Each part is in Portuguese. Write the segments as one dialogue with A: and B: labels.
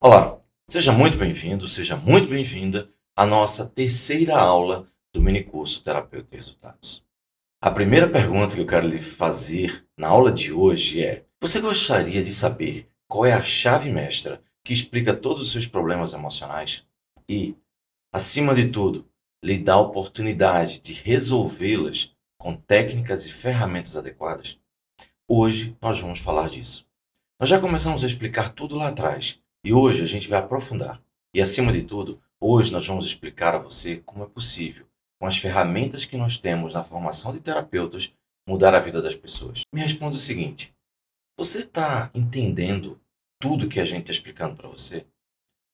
A: Olá, seja muito bem-vindo, seja muito bem-vinda à nossa terceira aula do minicurso Terapeuta e Resultados. A primeira pergunta que eu quero lhe fazer na aula de hoje é: você gostaria de saber qual é a chave mestra que explica todos os seus problemas emocionais? E, acima de tudo, lhe dá a oportunidade de resolvê-las com técnicas e ferramentas adequadas? Hoje nós vamos falar disso. Nós já começamos a explicar tudo lá atrás e hoje a gente vai aprofundar. E acima de tudo, hoje nós vamos explicar a você como é possível, com as ferramentas que nós temos na formação de terapeutas, mudar a vida das pessoas. Me responda o seguinte: você está entendendo tudo que a gente está explicando para você?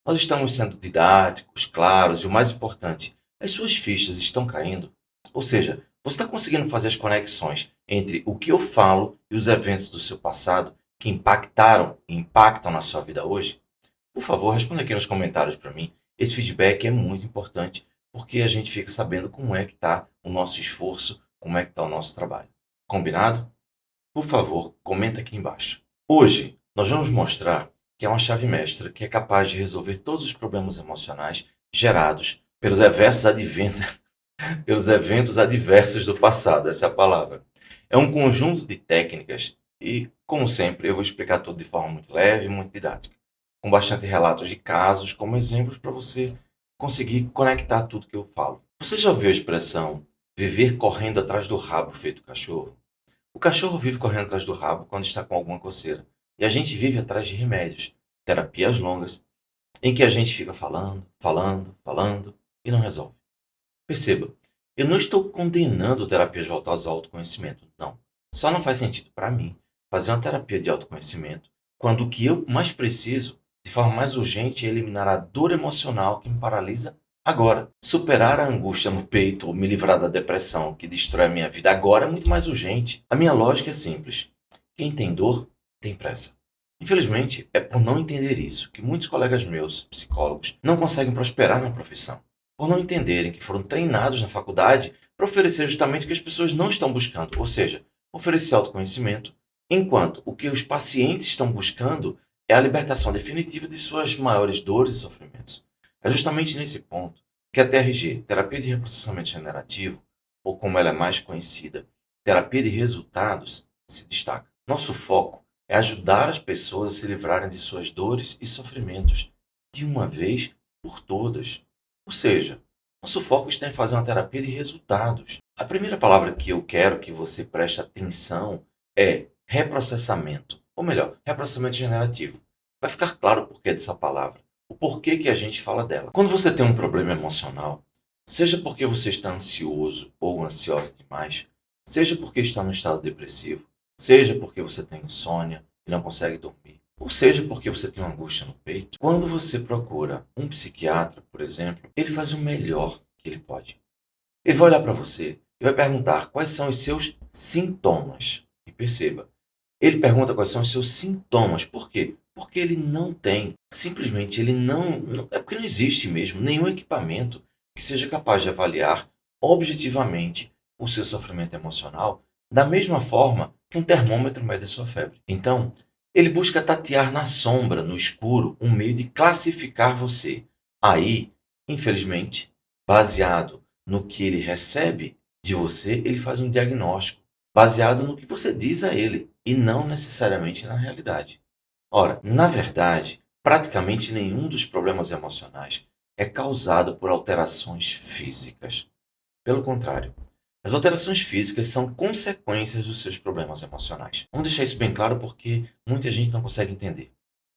A: Nós estamos sendo didáticos, claros e o mais importante, as suas fichas estão caindo? Ou seja, você está conseguindo fazer as conexões entre o que eu falo e os eventos do seu passado que impactaram e impactam na sua vida hoje? Por favor, responda aqui nos comentários para mim. Esse feedback é muito importante porque a gente fica sabendo como é que está o nosso esforço, como é que está o nosso trabalho. Combinado? Por favor, comenta aqui embaixo. Hoje, nós vamos mostrar que é uma chave mestra que é capaz de resolver todos os problemas emocionais gerados pelos eventos adversos do passado, essa é a palavra. É um conjunto de técnicas e, como sempre, eu vou explicar tudo de forma muito leve e muito didática, com bastante relatos de casos como exemplos para você conseguir conectar tudo que eu falo. Você já ouviu a expressão viver correndo atrás do rabo feito cachorro? O cachorro vive correndo atrás do rabo quando está com alguma coceira. E a gente vive atrás de remédios, terapias longas, em que a gente fica falando, falando, falando e não resolve. Perceba, eu não estou condenando terapias voltadas ao autoconhecimento, não. Só não faz sentido para mim fazer uma terapia de autoconhecimento quando o que eu mais preciso, de forma mais urgente, é eliminar a dor emocional que me paralisa agora. Superar a angústia no peito ou me livrar da depressão que destrói a minha vida agora é muito mais urgente. A minha lógica é simples. Quem tem dor, tem pressa. Infelizmente, é por não entender isso que muitos colegas meus, psicólogos, não conseguem prosperar na profissão por não entenderem que foram treinados na faculdade para oferecer justamente o que as pessoas não estão buscando, ou seja, oferecer autoconhecimento, enquanto o que os pacientes estão buscando é a libertação definitiva de suas maiores dores e sofrimentos. É justamente nesse ponto que a TRG, Terapia de Reprocessamento Generativo, ou como ela é mais conhecida, Terapia de Resultados, se destaca. Nosso foco é ajudar as pessoas a se livrarem de suas dores e sofrimentos de uma vez por todas. Ou seja, nosso foco está em fazer uma terapia de resultados. A primeira palavra que eu quero que você preste atenção é reprocessamento. Ou melhor, reprocessamento generativo. Vai ficar claro o porquê dessa palavra, o porquê que a gente fala dela. Quando você tem um problema emocional, seja porque você está ansioso ou ansiosa demais, seja porque está no estado depressivo, seja porque você tem insônia e não consegue dormir, ou seja porque você tem uma angústia no peito, quando você procura um psiquiatra, por exemplo, ele faz o melhor que ele pode. Ele vai olhar para você e vai perguntar quais são os seus sintomas. E perceba, ele pergunta quais são os seus sintomas. Por quê? Porque ele não tem, simplesmente ele é porque não existe mesmo nenhum equipamento que seja capaz de avaliar objetivamente o seu sofrimento emocional da mesma forma que um termômetro mede a sua febre. Então, ele busca tatear na sombra, no escuro, um meio de classificar você. Aí, infelizmente, baseado no que ele recebe de você, ele faz um diagnóstico baseado no que você diz a ele e não necessariamente na realidade. Ora, na verdade, praticamente nenhum dos problemas emocionais é causado por alterações físicas. Pelo contrário, as alterações físicas são consequências dos seus problemas emocionais. Vamos deixar isso bem claro porque muita gente não consegue entender.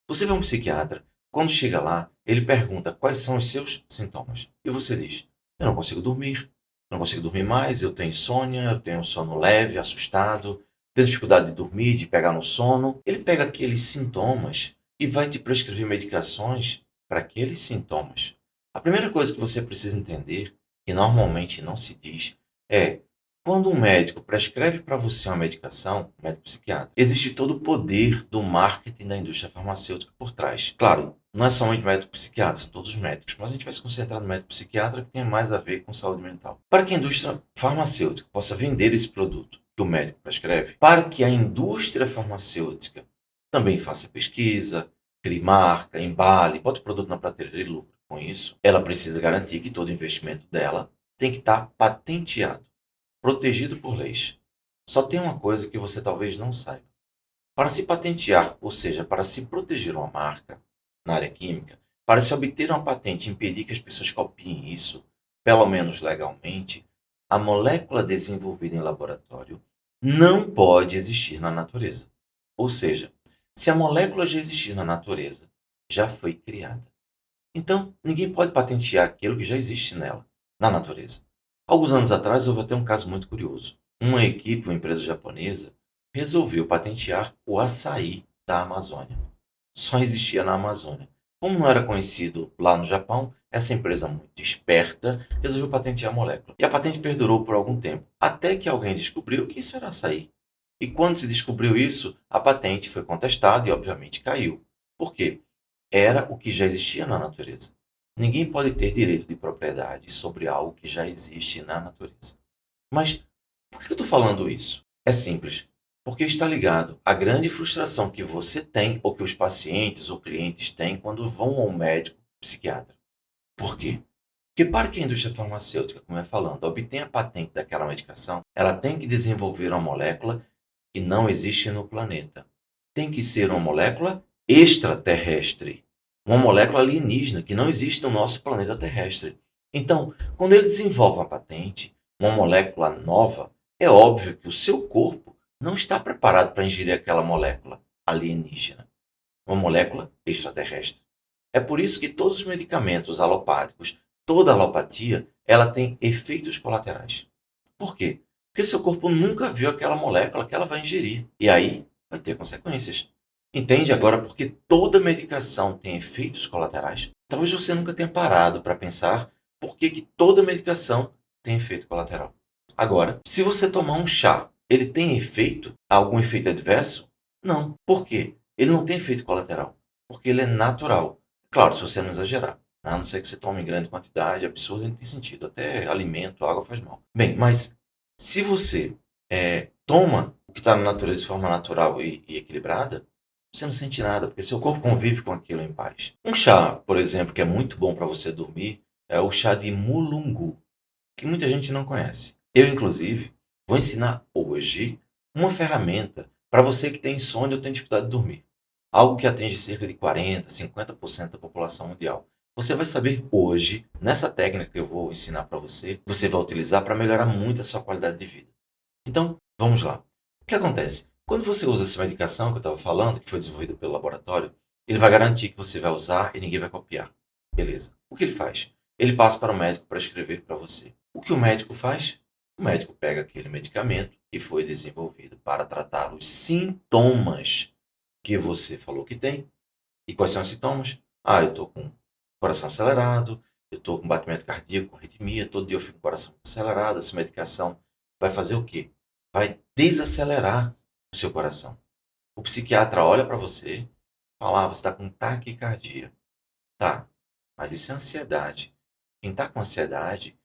A: Você vê um psiquiatra, quando chega lá, ele pergunta quais são os seus sintomas. E você diz: eu não consigo dormir, eu não consigo dormir mais, eu tenho insônia, eu tenho sono leve, assustado, tenho dificuldade de dormir, de pegar no sono. Ele pega aqueles sintomas e vai te prescrever medicações para aqueles sintomas. A primeira coisa que você precisa entender, que normalmente não se diz, é quando um médico prescreve para você uma medicação, um médico psiquiatra, existe todo o poder do marketing da indústria farmacêutica por trás. Claro, não é somente médico psiquiatra, são todos médicos, mas a gente vai se concentrar no médico psiquiatra que tem mais a ver com saúde mental. Para que a indústria farmacêutica possa vender esse produto que o médico prescreve, para que a indústria farmacêutica também faça pesquisa, crie marca, embale, bote o produto na prateleira e lucre com isso, ela precisa garantir que todo investimento dela tem que estar patenteado, protegido por leis. Só tem uma coisa que você talvez não saiba. Para se patentear, ou seja, para se proteger uma marca na área química, para se obter uma patente e impedir que as pessoas copiem isso, pelo menos legalmente, a molécula desenvolvida em laboratório não pode existir na natureza. Ou seja, se a molécula já existir na natureza, já foi criada. Então, ninguém pode patentear aquilo que já existe nela, na natureza. Alguns anos atrás, houve até um caso muito curioso. Uma equipe, uma empresa japonesa, resolveu patentear o açaí da Amazônia. Só existia na Amazônia. Como não era conhecido lá no Japão, essa empresa muito esperta resolveu patentear a molécula. E a patente perdurou por algum tempo, até que alguém descobriu que isso era açaí. E quando se descobriu isso, a patente foi contestada e, obviamente, caiu. Por quê? Era o que já existia na natureza. Ninguém pode ter direito de propriedade sobre algo que já existe na natureza. Mas por que eu estou falando isso? É simples. Porque está ligado à grande frustração que você tem ou que os pacientes ou clientes têm quando vão ao médico psiquiatra. Por quê? Porque para que a indústria farmacêutica, como é falando, obtenha a patente daquela medicação, ela tem que desenvolver uma molécula que não existe no planeta. Tem que ser uma molécula extraterrestre, uma molécula alienígena que não existe no nosso planeta terrestre. Então, quando ele desenvolve uma patente, uma molécula nova, é óbvio que o seu corpo não está preparado para ingerir aquela molécula alienígena, uma molécula extraterrestre. É por isso que todos os medicamentos alopáticos, toda alopatia, ela tem efeitos colaterais. Por quê? Porque seu corpo nunca viu aquela molécula que ela vai ingerir. E aí vai ter consequências. Entende agora porque toda medicação tem efeitos colaterais? Talvez você nunca tenha parado para pensar por que toda medicação tem efeito colateral. Agora, se você tomar um chá, ele tem efeito? Algum efeito adverso? Não. Por quê? Ele não tem efeito colateral. Porque ele é natural. Claro, se você não exagerar. A não ser que você tome em grande quantidade, absurdo, não tem sentido. Até alimento, água faz mal. Bem, mas se você toma o que está na natureza de forma natural e equilibrada, você não sente nada, porque seu corpo convive com aquilo em paz. Um chá, por exemplo, que é muito bom para você dormir, é o chá de mulungu, que muita gente não conhece. Eu, inclusive, vou ensinar hoje uma ferramenta para você que tem insônia ou tem dificuldade de dormir. Algo que atinge cerca de 40, 50% da população mundial. Você vai saber hoje, nessa técnica que eu vou ensinar para você, você vai utilizar para melhorar muito a sua qualidade de vida. Então, vamos lá. O que acontece? Quando você usa essa medicação que eu estava falando, que foi desenvolvida pelo laboratório, ele vai garantir que você vai usar e ninguém vai copiar. Beleza. O que ele faz? Ele passa para o médico para escrever para você. O que o médico faz? O médico pega aquele medicamento que foi desenvolvido para tratar os sintomas que você falou que tem. E quais são os sintomas? Ah, eu estou com coração acelerado, eu estou com batimento cardíaco, com arritmia, todo dia eu fico com o coração acelerado. Essa medicação vai fazer o quê? Vai desacelerar o seu coração. O psiquiatra olha para você, fala, você está com taquicardia. Tá, mas isso é ansiedade. Quem está com ansiedade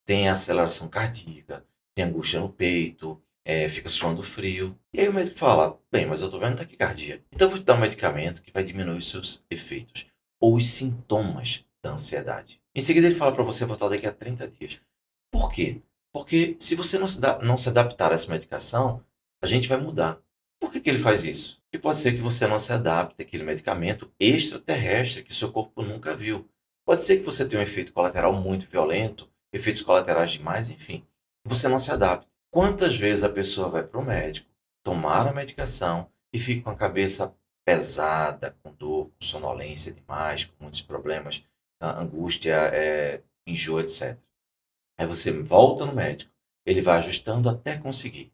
A: tem aceleração cardíaca, tem angústia no peito, fica suando frio. E aí o médico fala, bem, mas eu estou vendo taquicardia. Então eu vou te dar um medicamento que vai diminuir os seus efeitos ou os sintomas da ansiedade. Em seguida ele fala para você voltar daqui a 30 dias. Por quê? Porque se você não se adaptar a essa medicação, a gente vai mudar. Por que ele faz isso? Porque pode ser que você não se adapte àquele medicamento extraterrestre que seu corpo nunca viu. Pode ser que você tenha um efeito colateral muito violento, efeitos colaterais demais, enfim. Você não se adapte. Quantas vezes a pessoa vai para o médico, tomar a medicação e fica com a cabeça pesada, com dor, com sonolência demais, com muitos problemas, angústia, enjoo, etc. Aí você volta no médico, ele vai ajustando até conseguir.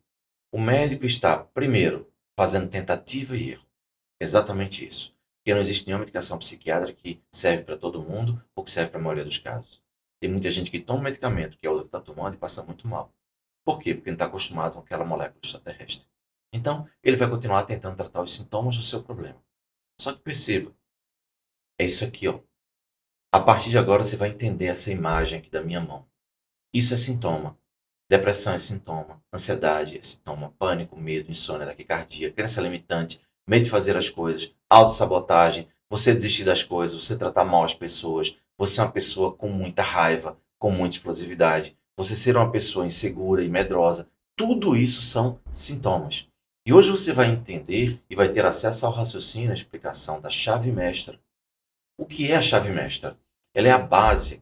A: O médico está, primeiro, fazendo tentativa e erro. Exatamente isso. Porque não existe nenhuma medicação psiquiátrica que serve para todo mundo ou que serve para a maioria dos casos. Tem muita gente que toma medicamento que é outra que está tomando e passa muito mal. Por quê? Porque não está acostumado com aquela molécula extraterrestre. Então, ele vai continuar tentando tratar os sintomas do seu problema. Só que perceba, é isso aqui, ó. A partir de agora você vai entender essa imagem aqui da minha mão. Isso é sintoma. Depressão é sintoma. Ansiedade é sintoma. Pânico, medo, insônia, taquicardia, crença limitante, medo de fazer as coisas, autossabotagem, você desistir das coisas, você tratar mal as pessoas, você é uma pessoa com muita raiva, com muita explosividade, você ser uma pessoa insegura e medrosa, tudo isso são sintomas. E hoje você vai entender e vai ter acesso ao raciocínio, à explicação da chave mestra. O que é a chave mestra? Ela é a base,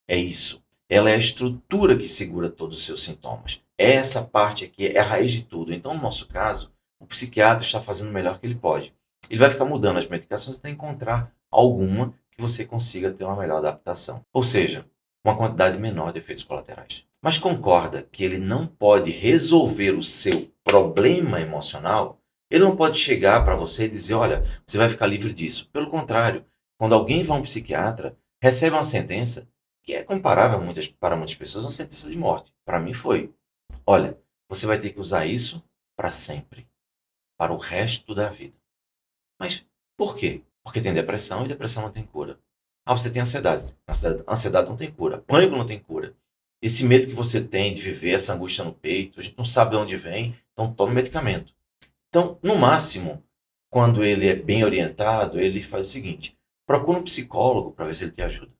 A: é isso. Ela é a estrutura que segura todos os seus sintomas. Essa parte aqui é a raiz de tudo. Então, no nosso caso, o psiquiatra está fazendo o melhor que ele pode. Ele vai ficar mudando as medicações até encontrar alguma que você consiga ter uma melhor adaptação. Ou seja, uma quantidade menor de efeitos colaterais. Mas concorda que ele não pode resolver o seu problema emocional? Ele não pode chegar para você e dizer, olha, você vai ficar livre disso. Pelo contrário, quando alguém vai a um psiquiatra, recebe uma sentença que é comparável para muitas pessoas a uma sentença de morte. Para mim foi. Olha, você vai ter que usar isso para sempre, para o resto da vida. Mas por quê? Porque tem depressão e depressão não tem cura. Ah, você tem ansiedade. Ansiedade não tem cura. Pânico não tem cura. Esse medo que você tem de viver, essa angústia no peito, a gente não sabe de onde vem, então toma medicamento. Então, no máximo, quando ele é bem orientado, ele faz o seguinte: procura um psicólogo para ver se ele te ajuda.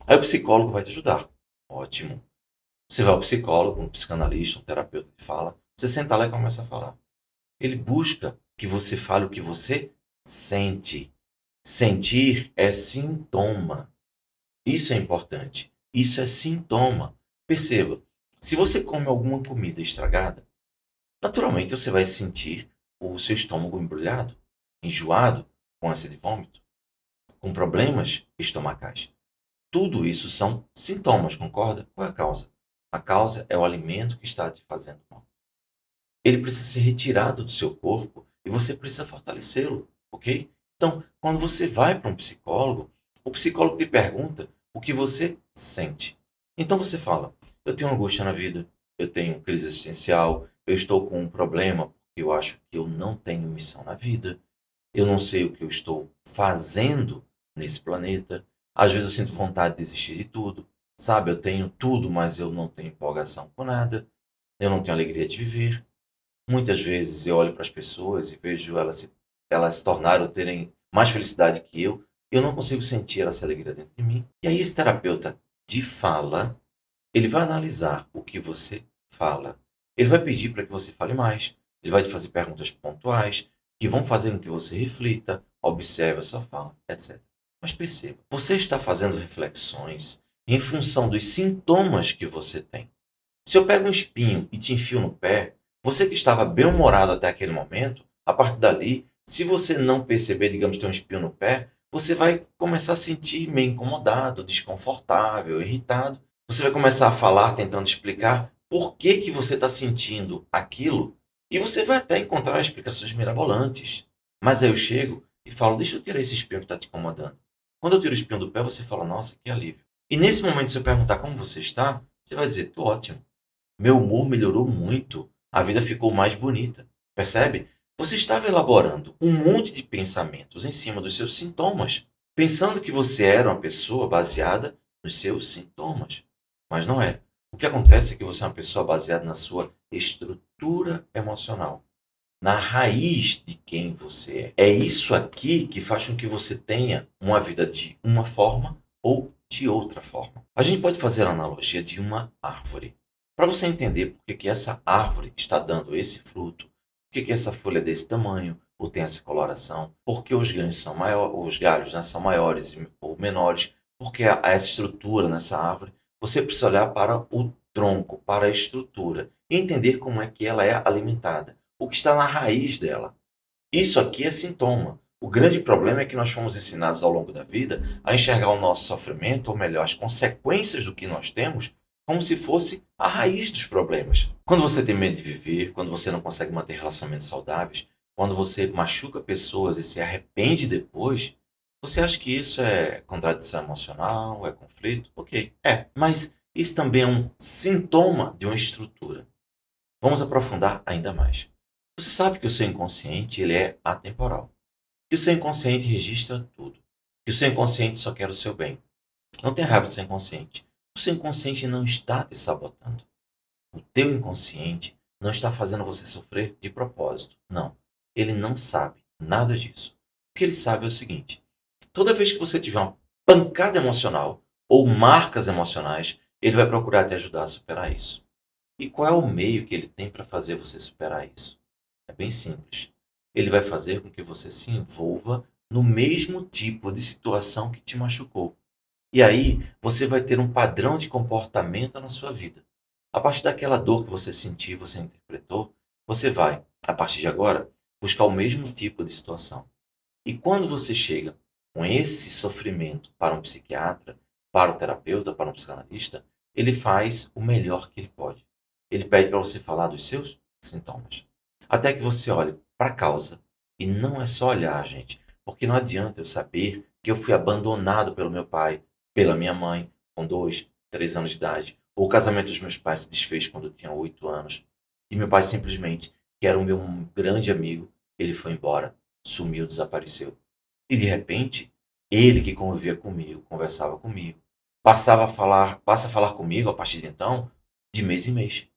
A: Aí o psicólogo vai te ajudar. Ótimo. Você vai ao psicólogo, um psicanalista, um terapeuta que fala, você senta lá e começa a falar. Ele busca que você fale o que você sente. Sentir é sintoma. Isso é importante. Isso é sintoma. Perceba, se você come alguma comida estragada, naturalmente você vai sentir o seu estômago embrulhado, enjoado, com ânsia de vômito, com problemas estomacais. Tudo isso são sintomas, concorda? Qual é a causa? A causa é o alimento que está te fazendo mal. Ele precisa ser retirado do seu corpo e você precisa fortalecê-lo, ok? Então, quando você vai para um psicólogo, o psicólogo te pergunta o que você sente. Então você fala: eu tenho angústia na vida, eu tenho crise existencial, eu estou com um problema porque eu acho que eu não tenho missão na vida, eu não sei o que eu estou fazendo nesse planeta. Às vezes eu sinto vontade de desistir de tudo, sabe? Eu tenho tudo, mas eu não tenho empolgação com nada, eu não tenho alegria de viver. Muitas vezes eu olho para as pessoas e vejo elas se tornaram terem mais felicidade que eu não consigo sentir essa alegria dentro de mim. E aí esse terapeuta de fala, ele vai analisar o que você fala. Ele vai pedir para que você fale mais. Ele vai te fazer perguntas pontuais que vão fazer com que você reflita, observe a sua fala, etc. Mas perceba, você está fazendo reflexões em função dos sintomas que você tem. Se eu pego um espinho e te enfio no pé, você que estava bem-humorado até aquele momento, a partir dali, se você não perceber, digamos, ter um espinho no pé, você vai começar a sentir meio incomodado, desconfortável, irritado. Você vai começar a falar, tentando explicar por que que você está sentindo aquilo, e você vai até encontrar explicações mirabolantes. Mas aí eu chego e falo: deixa eu tirar esse espinho que está te incomodando. Quando eu tiro o espinho do pé, você fala: nossa, que alívio. E nesse momento, se eu perguntar como você está, você vai dizer: tô ótimo. Meu humor melhorou muito. A vida ficou mais bonita. Percebe? Você estava elaborando um monte de pensamentos em cima dos seus sintomas, pensando que você era uma pessoa baseada nos seus sintomas. Mas não é. O que acontece é que você é uma pessoa baseada na sua estrutura emocional, na raiz de quem você é. É isso aqui que faz com que você tenha uma vida de uma forma ou de outra forma. A gente pode fazer a analogia de uma árvore. Para você entender por que essa árvore está dando esse fruto, por que essa folha é desse tamanho, ou tem essa coloração, por que os galhos são maiores, os galhos, né, são maiores ou menores, porque há essa estrutura nessa árvore, você precisa olhar para o tronco, para a estrutura, e entender como é que ela é alimentada, o que está na raiz dela. Isso aqui é sintoma. O grande problema é que nós fomos ensinados ao longo da vida a enxergar o nosso sofrimento, ou melhor, as consequências do que nós temos, como se fosse a raiz dos problemas. Quando você tem medo de viver, quando você não consegue manter relacionamentos saudáveis, quando você machuca pessoas e se arrepende depois, você acha que isso é contradição emocional, é conflito? Ok, é. Mas isso também é um sintoma de uma estrutura. Vamos aprofundar ainda mais. Você sabe que o seu inconsciente ele é atemporal. Que o seu inconsciente registra tudo. Que o seu inconsciente só quer o seu bem. Não tenha raiva do seu inconsciente. O seu inconsciente não está te sabotando. O teu inconsciente não está fazendo você sofrer de propósito. Não. Ele não sabe nada disso. O que ele sabe é o seguinte: Toda vez que você tiver uma pancada emocional ou marcas emocionais, ele vai procurar te ajudar a superar isso. E qual é o meio que ele tem para fazer você superar isso? É bem simples. Ele vai fazer com que você se envolva no mesmo tipo de situação que te machucou. E aí você vai ter um padrão de comportamento na sua vida. A partir daquela dor que você sentiu, você interpretou, você vai, a partir de agora, buscar o mesmo tipo de situação. E quando você chega com esse sofrimento para um psiquiatra, para um terapeuta, para um psicanalista, ele faz o melhor que ele pode. Ele pede para você falar dos seus sintomas. Até que você olhe para a causa. E não é só olhar, gente. Porque não adianta eu saber que eu fui abandonado pelo meu pai, pela minha mãe, com 2, 3 anos de idade. Ou o casamento dos meus pais se desfez quando eu tinha 8 anos. E meu pai simplesmente, que era o meu grande amigo, ele foi embora, sumiu, desapareceu. E de repente, ele que convivia comigo, conversava comigo, passa a falar comigo a partir de então, de mês em mês.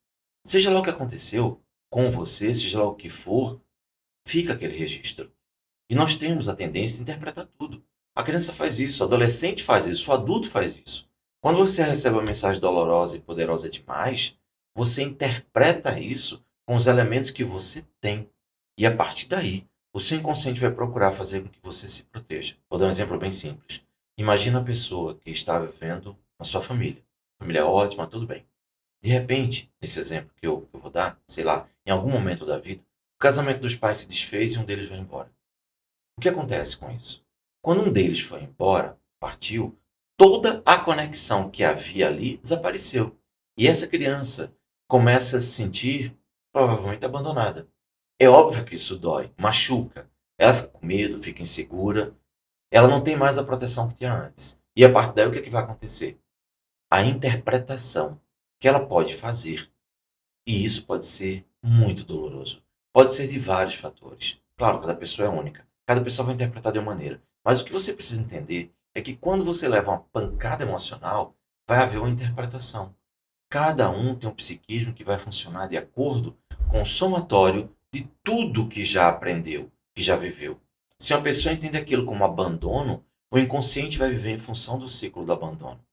A: Seja lá o que aconteceu com você, seja lá o que for, fica aquele registro. E nós temos a tendência de interpretar tudo. A criança faz isso, o adolescente faz isso, o adulto faz isso. Quando você recebe uma mensagem dolorosa e poderosa demais, você interpreta isso com os elementos que você tem. E a partir daí, o seu inconsciente vai procurar fazer com que você se proteja. Vou dar um exemplo bem simples. Imagina a pessoa que está vivendo na sua família. Família é ótima, tudo bem. De repente, nesse exemplo que eu vou dar, sei lá, em algum momento da vida, o casamento dos pais se desfez e um deles vai embora. O que acontece com isso? Quando um deles foi embora, partiu, toda a conexão que havia ali desapareceu. E essa criança começa a se sentir provavelmente abandonada. É óbvio que isso dói, machuca. Ela fica com medo, fica insegura. Ela não tem mais a proteção que tinha antes. E a partir daí, o que, é que vai acontecer? A interpretação que ela pode fazer. E isso pode ser muito doloroso. Pode ser de vários fatores. Claro, cada pessoa é única. Cada pessoa vai interpretar de uma maneira. Mas o que você precisa entender é que quando você leva uma pancada emocional, vai haver uma interpretação. Cada um tem um psiquismo que vai funcionar de acordo com o somatório de tudo que já aprendeu, que já viveu. Se uma pessoa entende aquilo como abandono, o inconsciente vai viver em função do ciclo do abandono.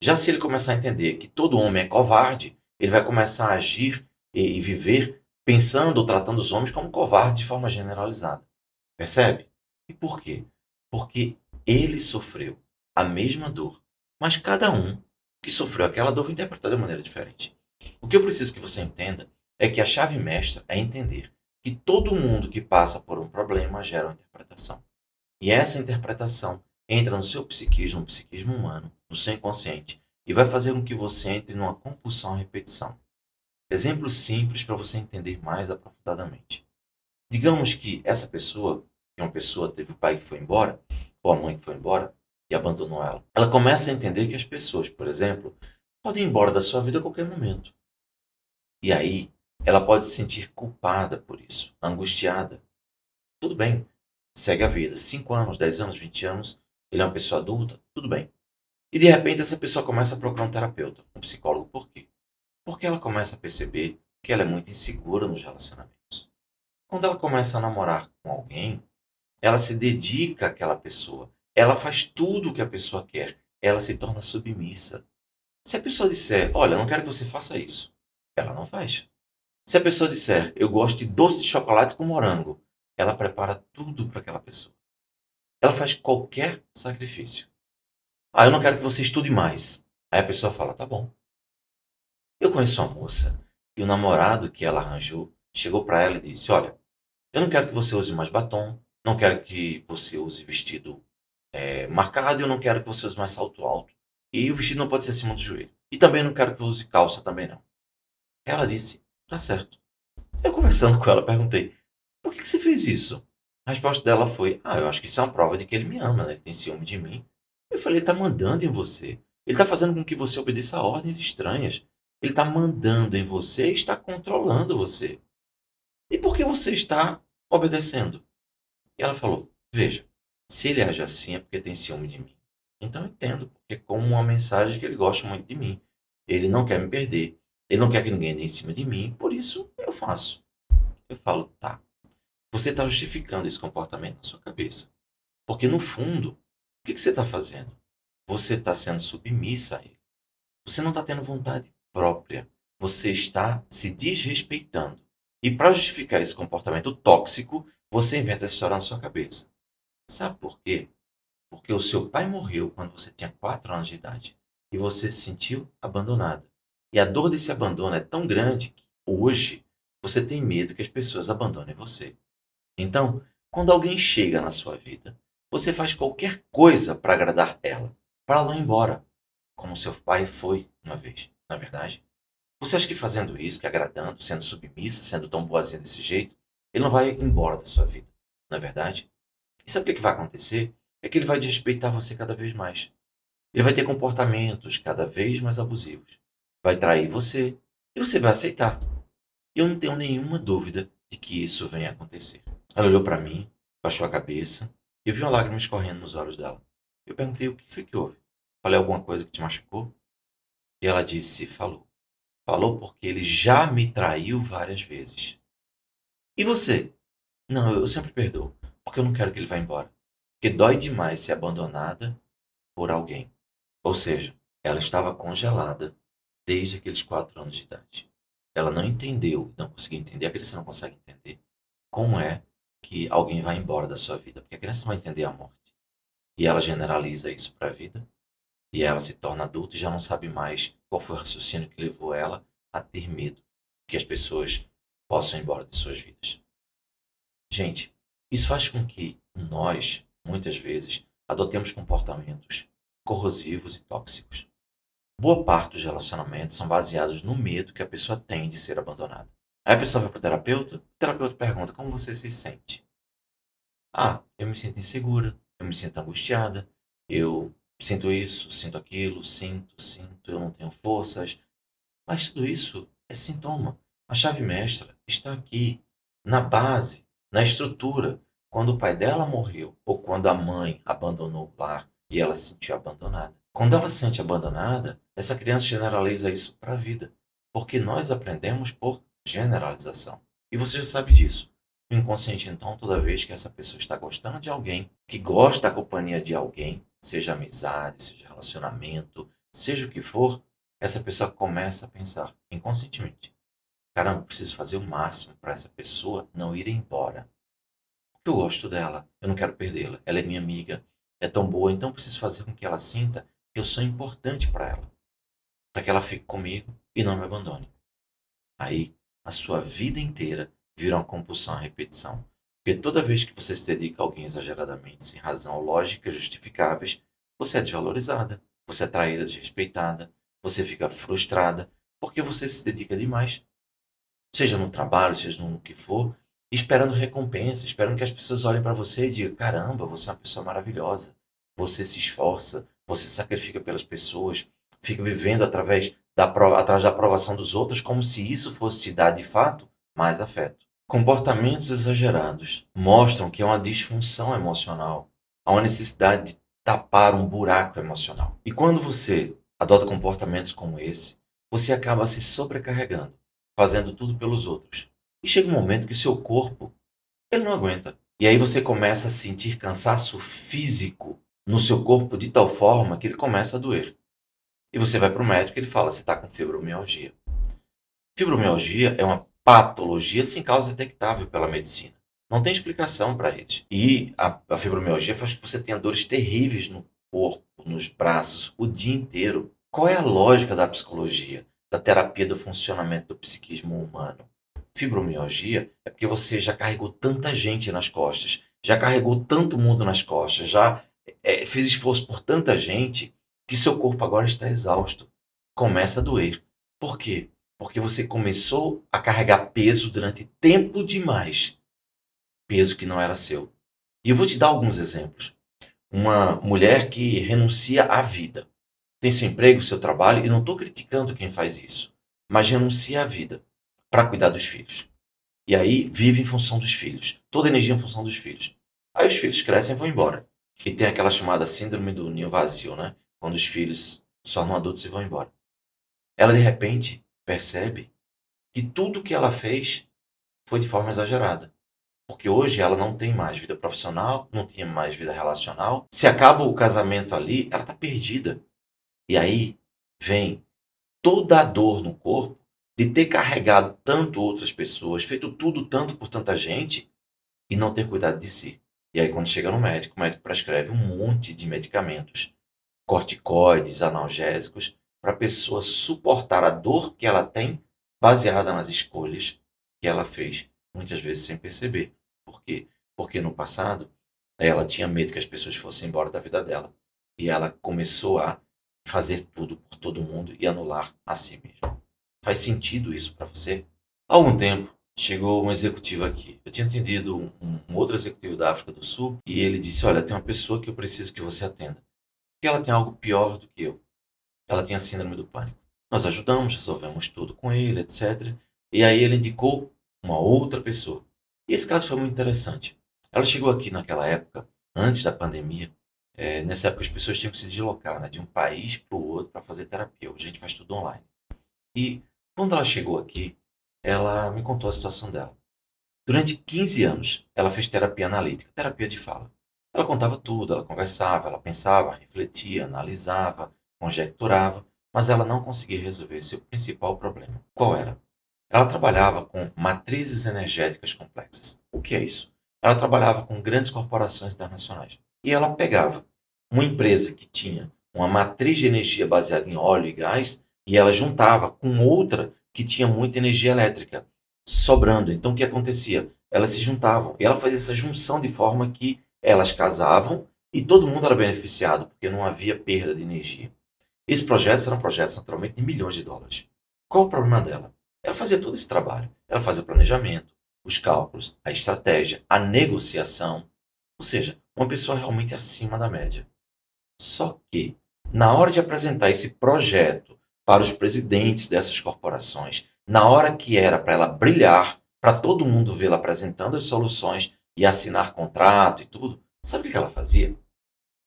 A: Já se ele começar a entender que todo homem é covarde, ele vai começar a agir e viver pensando ou tratando os homens como covardes de forma generalizada. Percebe? E por quê? Porque ele sofreu a mesma dor, mas cada um que sofreu aquela dor vai interpretar de maneira diferente. O que eu preciso que você entenda é que a chave mestra é entender que todo mundo que passa por um problema gera uma interpretação. E essa interpretação entra no seu psiquismo, no psiquismo humano, no seu inconsciente, e vai fazer com que você entre numa compulsão à repetição. Exemplo simples para você entender mais aprofundadamente. Digamos que essa pessoa, que uma pessoa teve o pai que foi embora, ou a mãe que foi embora e abandonou ela. Ela começa a entender que as pessoas, por exemplo, podem ir embora da sua vida a qualquer momento. E aí, ela pode se sentir culpada por isso, angustiada. Tudo bem, segue a vida. 5 anos, 10 anos, 20 anos, ele é uma pessoa adulta, tudo bem. E de repente essa pessoa começa a procurar um terapeuta, um psicólogo. Por quê? Porque ela começa a perceber que ela é muito insegura nos relacionamentos. Quando ela começa a namorar com alguém, ela se dedica àquela pessoa. Ela faz tudo o que a pessoa quer. Ela se torna submissa. Se a pessoa disser, olha, eu não quero que você faça isso, ela não faz. Se a pessoa disser, eu gosto de doce de chocolate com morango, ela prepara tudo para aquela pessoa. Ela faz qualquer sacrifício. Ah, eu não quero que você estude mais. Aí a pessoa fala, tá bom. Eu conheço uma moça e o namorado que ela arranjou chegou para ela e disse, olha, eu não quero que você use mais batom, não quero que você use vestido marcado, eu não quero que você use mais salto alto. E o vestido não pode ser acima do joelho. E também não quero que você use calça também não. Ela disse, tá certo. Eu conversando com ela, perguntei, por que você fez isso? A resposta dela foi, eu acho que isso é uma prova de que ele me ama, né? Ele tem ciúme de mim. Eu falei, ele está mandando em você. Ele está fazendo com que você obedeça a ordens estranhas. Ele está mandando em você e está controlando você. E por que você está obedecendo? E ela falou, veja, se ele age assim é porque tem ciúme de mim. Então eu entendo, porque é como uma mensagem que ele gosta muito de mim. Ele não quer me perder. Ele não quer que ninguém dê em cima de mim, por isso eu faço. Eu falo, tá. Você está justificando esse comportamento na sua cabeça. Porque, no fundo, que você está fazendo? Você está sendo submissa a ele. Você não está tendo vontade própria. Você está se desrespeitando. E para justificar esse comportamento tóxico, você inventa essa história na sua cabeça. Sabe por quê? Porque o seu pai morreu quando você tinha 4 anos de idade. E você se sentiu abandonada. E a dor desse abandono é tão grande que hoje você tem medo que as pessoas abandonem você. Então, quando alguém chega na sua vida, você faz qualquer coisa para agradar ela, para ela não ir embora, como seu pai foi uma vez, na verdade. Você acha que fazendo isso, que agradando, sendo submissa, sendo tão boazinha desse jeito, ele não vai embora da sua vida, não é verdade? E sabe o que vai acontecer? É que ele vai desrespeitar você cada vez mais. Ele vai ter comportamentos cada vez mais abusivos. Vai trair você e você vai aceitar. E eu não tenho nenhuma dúvida de que isso venha a acontecer. Ela olhou para mim, baixou a cabeça e eu vi uma lágrima escorrendo nos olhos dela. Eu perguntei o que foi que houve. Falei alguma coisa que te machucou? E ela disse: falou. Falou porque ele já me traiu várias vezes. E você? Não, eu sempre perdoo, porque eu não quero que ele vá embora. Porque dói demais ser abandonada por alguém. Ou seja, ela estava congelada desde aqueles 4 anos de idade. Ela não entendeu, não conseguiu entender, a criança não consegue entender como é que alguém vai embora da sua vida. Porque a criança vai entender a morte. E ela generaliza isso para a vida. E ela se torna adulta e já não sabe mais qual foi o raciocínio que levou ela a ter medo que as pessoas possam ir embora de suas vidas. Gente, isso faz com que nós, muitas vezes, adotemos comportamentos corrosivos e tóxicos. Boa parte dos relacionamentos são baseados no medo que a pessoa tem de ser abandonada. Aí a pessoa vai para o terapeuta pergunta como você se sente. Ah, eu me sinto insegura, eu me sinto angustiada, eu sinto isso, sinto aquilo, sinto, eu não tenho forças. Mas tudo isso é sintoma. A chave mestra está aqui, na base, na estrutura. Quando o pai dela morreu, ou quando a mãe abandonou o lar e ela se sentiu abandonada. Quando ela se sente abandonada, essa criança generaliza isso para a vida. Porque nós aprendemos por generalização. E você já sabe disso. O inconsciente, então, toda vez que essa pessoa está gostando de alguém, que gosta da companhia de alguém, seja amizade, seja relacionamento, seja o que for, essa pessoa começa a pensar inconscientemente: caramba, eu preciso fazer o máximo para essa pessoa não ir embora. Porque eu gosto dela, eu não quero perdê-la. Ela é minha amiga, é tão boa, então eu preciso fazer com que ela sinta que eu sou importante para ela, para que ela fique comigo e não me abandone. Aí, a sua vida inteira vira uma compulsão à repetição. Porque toda vez que você se dedica a alguém exageradamente, sem razão ou lógica justificáveis, você é desvalorizada, você é traída, desrespeitada, você fica frustrada, porque você se dedica demais, seja no trabalho, seja no que for, esperando recompensa, esperando que as pessoas olhem para você e digam: caramba, você é uma pessoa maravilhosa, você se esforça, você sacrifica pelas pessoas, fica vivendo atrás da aprovação dos outros, como se isso fosse te dar de fato mais afeto. Comportamentos exagerados mostram que é uma disfunção emocional, há uma necessidade de tapar um buraco emocional. E quando você adota comportamentos como esse, você acaba se sobrecarregando, fazendo tudo pelos outros. E chega um momento que seu corpo, ele não aguenta. E aí você começa a sentir cansaço físico no seu corpo de tal forma que ele começa a doer. E você vai para o médico e ele fala: você está com fibromialgia. Fibromialgia é uma patologia sem causa detectável pela medicina. Não tem explicação para eles. E a fibromialgia faz com que você tenha dores terríveis no corpo, nos braços, o dia inteiro. Qual é a lógica da psicologia, da terapia do funcionamento do psiquismo humano? Fibromialgia é porque você já carregou tanta gente nas costas, já carregou tanto mundo nas costas, já fez esforço por tanta gente, que seu corpo agora está exausto. Começa a doer. Por quê? Porque você começou a carregar peso durante tempo demais, peso que não era seu. E eu vou te dar alguns exemplos. Uma mulher que renuncia à vida. Tem seu emprego, seu trabalho, e não estou criticando quem faz isso, mas renuncia à vida para cuidar dos filhos. E aí vive em função dos filhos, toda energia em função dos filhos. Aí os filhos crescem e vão embora. E tem aquela chamada síndrome do ninho vazio, né? Quando os filhos se tornam adultos e vão embora. Ela de repente percebe que tudo que ela fez foi de forma exagerada. Porque hoje ela não tem mais vida profissional, não tinha mais vida relacional. Se acaba o casamento ali, ela está perdida. E aí vem toda a dor no corpo de ter carregado tanto outras pessoas, feito tudo tanto por tanta gente e não ter cuidado de si. E aí, quando chega no médico, o médico prescreve um monte de medicamentos, corticoides, analgésicos, para a pessoa suportar a dor que ela tem, baseada nas escolhas que ela fez, muitas vezes sem perceber. Por quê? Porque no passado, ela tinha medo que as pessoas fossem embora da vida dela. E ela começou a fazer tudo por todo mundo e anular a si mesma. Faz sentido isso para você? Há algum tempo, chegou um executivo aqui. Eu tinha atendido um outro executivo da África do Sul e ele disse: Olha, tem uma pessoa que eu preciso que você atenda. Porque ela tem algo pior do que eu. Ela tinha síndrome do pânico. Nós ajudamos, resolvemos tudo com ele, etc. E aí ele indicou uma outra pessoa. E esse caso foi muito interessante. Ela chegou aqui naquela época, antes da pandemia. Nessa época as pessoas tinham que se deslocar, né, de um país para o outro para fazer terapia. Hoje a gente faz tudo online. E quando ela chegou aqui, ela me contou a situação dela. Durante 15 anos, ela fez terapia analítica, terapia de fala. Ela contava tudo, ela conversava, ela pensava, refletia, analisava, conjecturava, mas ela não conseguia resolver seu principal problema. Qual era? Ela trabalhava com matrizes energéticas complexas. O que é isso? Ela trabalhava com grandes corporações internacionais. E ela pegava uma empresa que tinha uma matriz de energia baseada em óleo e gás e ela juntava com outra que tinha muita energia elétrica sobrando. Então o que acontecia? Elas se juntavam e ela fazia essa junção de forma que elas casavam e todo mundo era beneficiado porque não havia perda de energia. Esses projetos eram projetos naturalmente de milhões de dólares. Qual o problema dela? Ela fazia todo esse trabalho. Ela fazia o planejamento, os cálculos, a estratégia, a negociação. Ou seja, uma pessoa realmente acima da média. Só que, na hora de apresentar esse projeto para os presidentes dessas corporações, na hora que era para ela brilhar, para todo mundo vê-la apresentando as soluções e assinar contrato e tudo, sabe o que ela fazia?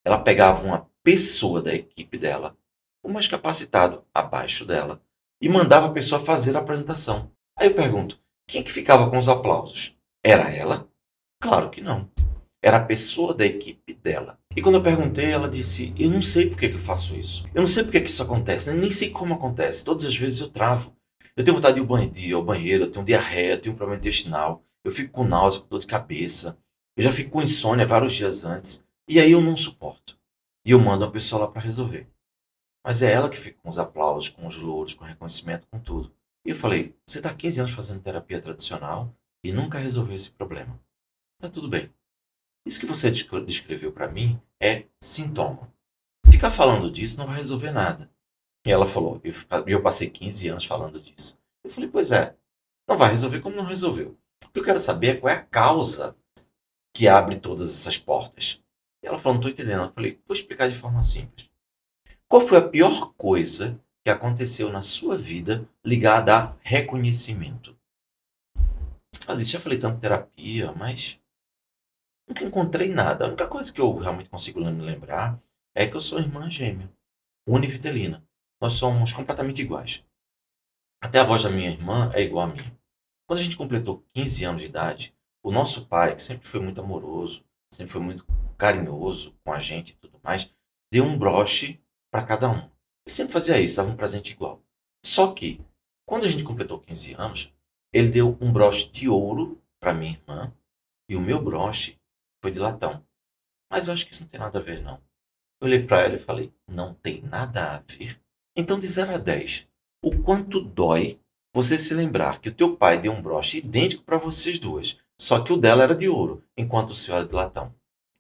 A: Ela pegava uma pessoa da equipe dela, o mais capacitado abaixo dela, e mandava a pessoa fazer a apresentação. Aí eu pergunto, quem é que ficava com os aplausos? Era ela? Claro que não. Era a pessoa da equipe dela. E quando eu perguntei, ela disse: Eu não sei por que eu faço isso. Eu não sei por que isso acontece, nem sei como acontece. Todas as vezes eu travo. Eu tenho vontade de ir ao banheiro, eu tenho diarreia, eu tenho um problema intestinal, eu fico com náusea, com dor de cabeça, eu já fico com insônia vários dias antes. E aí eu não suporto. E eu mando uma pessoa lá para resolver. Mas é ela que fica com os aplausos, com os louros, com o reconhecimento, com tudo. E eu falei: Você está há 15 anos fazendo terapia tradicional e nunca resolveu esse problema. Tá tudo bem. Isso que você descreveu para mim é sintoma. Ficar falando disso não vai resolver nada. E ela falou, eu passei 15 anos falando disso. Eu falei, pois é, não vai resolver como não resolveu. O que eu quero saber é qual é a causa que abre todas essas portas. E ela falou, não estou entendendo. Eu falei, vou explicar de forma simples. Qual foi a pior coisa que aconteceu na sua vida ligada a reconhecimento? Já falei tanto terapia, mas nunca encontrei nada. A única coisa que eu realmente consigo me lembrar é que eu sou irmã gêmea, univitelina. Nós somos completamente iguais. Até a voz da minha irmã é igual à minha. Quando a gente completou 15 anos de idade, o nosso pai, que sempre foi muito amoroso, sempre foi muito carinhoso com a gente e tudo mais, deu um broche para cada um. Ele sempre fazia isso, dava um presente igual. Só que, quando a gente completou 15 anos, ele deu um broche de ouro para minha irmã e o meu broche foi de latão. Mas eu acho que isso não tem nada a ver, não. Eu olhei para ela e falei, não tem nada a ver? Então, de 0 a 10, o quanto dói você se lembrar que o teu pai deu um broche idêntico para vocês duas, só que o dela era de ouro, enquanto o seu era de latão?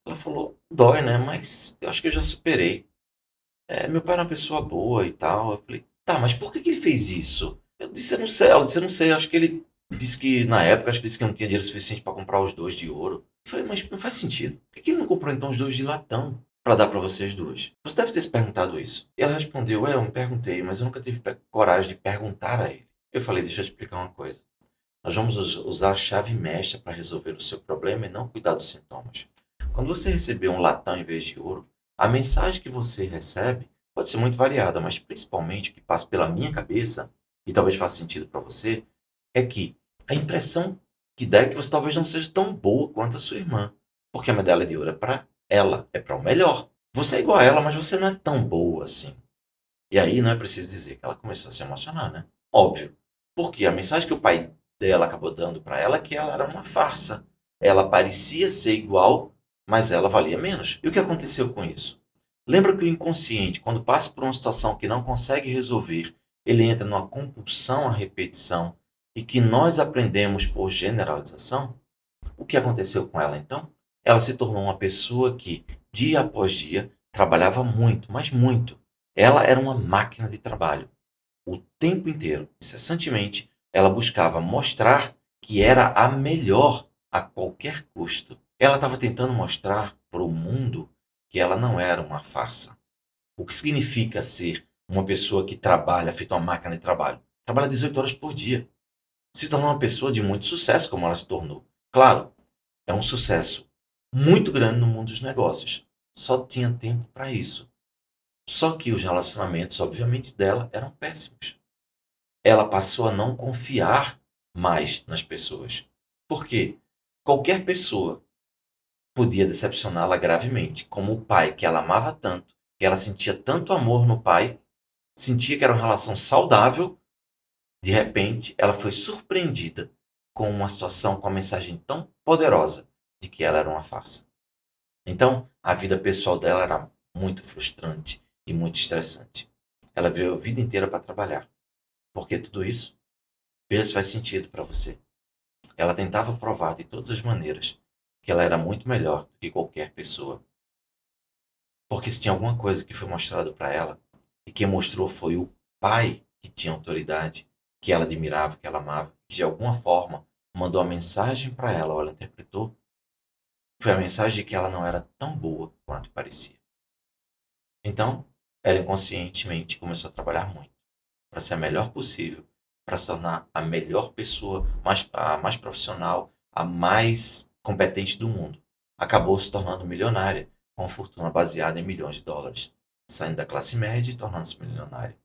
A: Ela falou, dói, né? Mas eu acho que eu já superei. Meu pai era uma pessoa boa e tal. Eu falei, tá, mas por que ele fez isso? Eu disse, eu não sei. Ela disse, eu não sei. Acho que ele disse que, na época, acho que disse que não tinha dinheiro suficiente para comprar os dois de ouro. Eu falei, mas não faz sentido. Por que ele não comprou então os dois de latão para dar para vocês duas? Você deve ter se perguntado isso. E ela respondeu, eu me perguntei, mas eu nunca tive coragem de perguntar a ele. Eu falei, deixa eu te explicar uma coisa. Nós vamos usar a chave mestra para resolver o seu problema e não cuidar dos sintomas. Quando você receber um latão em vez de ouro, a mensagem que você recebe pode ser muito variada, mas principalmente o que passa pela minha cabeça, e talvez faça sentido para você, é que a impressão que dá é que você talvez não seja tão boa quanto a sua irmã, porque a medalha de ouro é para ela, é para o melhor. Você é igual a ela, mas você não é tão boa assim. E aí não é preciso dizer que ela começou a se emocionar, né? Óbvio. Porque a mensagem que o pai dela acabou dando para ela é que ela era uma farsa. Ela parecia ser igual, mas ela valia menos. E o que aconteceu com isso? Lembra que o inconsciente, quando passa por uma situação que não consegue resolver, ele entra numa compulsão à repetição e que nós aprendemos por generalização? O que aconteceu com ela então? Ela se tornou uma pessoa que, dia após dia, trabalhava muito, mas muito. Ela era uma máquina de trabalho. O tempo inteiro, incessantemente, ela buscava mostrar que era a melhor a qualquer custo. Ela estava tentando mostrar para o mundo que ela não era uma farsa. O que significa ser uma pessoa que trabalha, feito uma máquina de trabalho? Trabalha 18 horas por dia. Se tornou uma pessoa de muito sucesso, como ela se tornou. Claro, é um sucesso muito grande no mundo dos negócios. Só tinha tempo para isso. Só que os relacionamentos, obviamente, dela eram péssimos. Ela passou a não confiar mais nas pessoas. Por quê? Qualquer pessoa podia decepcioná-la gravemente, como o pai que ela amava tanto, que ela sentia tanto amor no pai, sentia que era uma relação saudável, de repente ela foi surpreendida com uma situação, com uma mensagem tão poderosa de que ela era uma farsa. Então, a vida pessoal dela era muito frustrante e muito estressante. Ela veio a vida inteira para trabalhar. Por que tudo isso? Vê se faz sentido para você. Ela tentava provar de todas as maneiras que ela era muito melhor do que qualquer pessoa. Porque se tinha alguma coisa que foi mostrado para ela, e quem mostrou foi o pai que tinha autoridade, que ela admirava, que ela amava, que de alguma forma mandou a mensagem para ela, ou ela interpretou, foi a mensagem de que ela não era tão boa quanto parecia. Então, ela inconscientemente começou a trabalhar muito para ser a melhor possível, para se tornar a melhor pessoa, a mais profissional, a mais competente do mundo. Acabou se tornando milionária, com uma fortuna baseada em milhões de dólares, saindo da classe média e tornando-se milionária.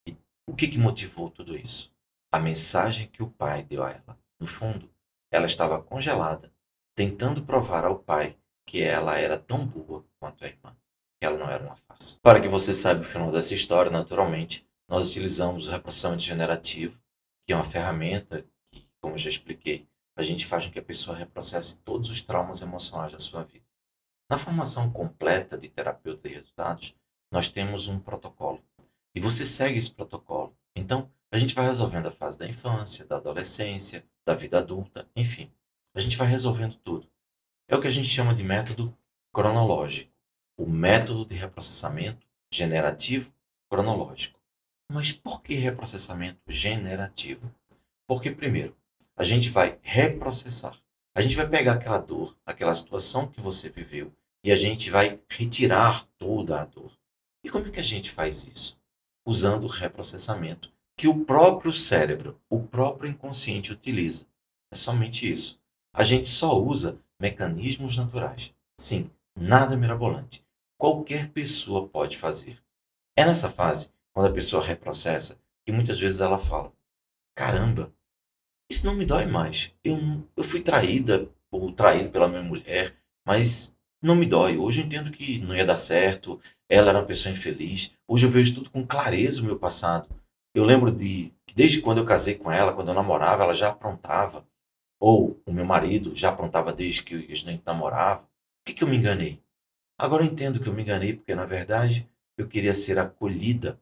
A: E o que motivou tudo isso? A mensagem que o pai deu a ela. No fundo, ela estava congelada, tentando provar ao pai que ela era tão boa quanto a irmã, que ela não era uma farsa. Para que você saiba o final dessa história, naturalmente, nós utilizamos o reprocessamento generativo, que é uma ferramenta que, como eu já expliquei, a gente faz com que a pessoa reprocesse todos os traumas emocionais da sua vida. Na formação completa de terapeuta de resultados, nós temos um protocolo. E você segue esse protocolo. Então, a gente vai resolvendo a fase da infância, da adolescência, da vida adulta, enfim. A gente vai resolvendo tudo. É o que a gente chama de método cronológico. O método de reprocessamento generativo cronológico. Mas por que reprocessamento generativo? Porque, primeiro, a gente vai reprocessar. A gente vai pegar aquela dor, aquela situação que você viveu, e a gente vai retirar toda a dor. E como é que a gente faz isso? Usando o reprocessamento que o próprio cérebro, o próprio inconsciente utiliza. É somente isso. A gente só usa mecanismos naturais. Sim, nada mirabolante. Qualquer pessoa pode fazer. É nessa fase, quando a pessoa reprocessa, que muitas vezes ela fala: caramba, isso não me dói mais. Eu fui traída ou traído pela minha mulher, mas não me dói. Hoje eu entendo que não ia dar certo, ela era uma pessoa infeliz. Hoje eu vejo tudo com clareza o meu passado. Eu lembro de que desde quando eu casei com ela, quando eu namorava, ela já aprontava. Ou o meu marido já aprontava desde que a gente namorava. Por que eu me enganei? Agora eu entendo que eu me enganei porque, na verdade, eu queria ser acolhida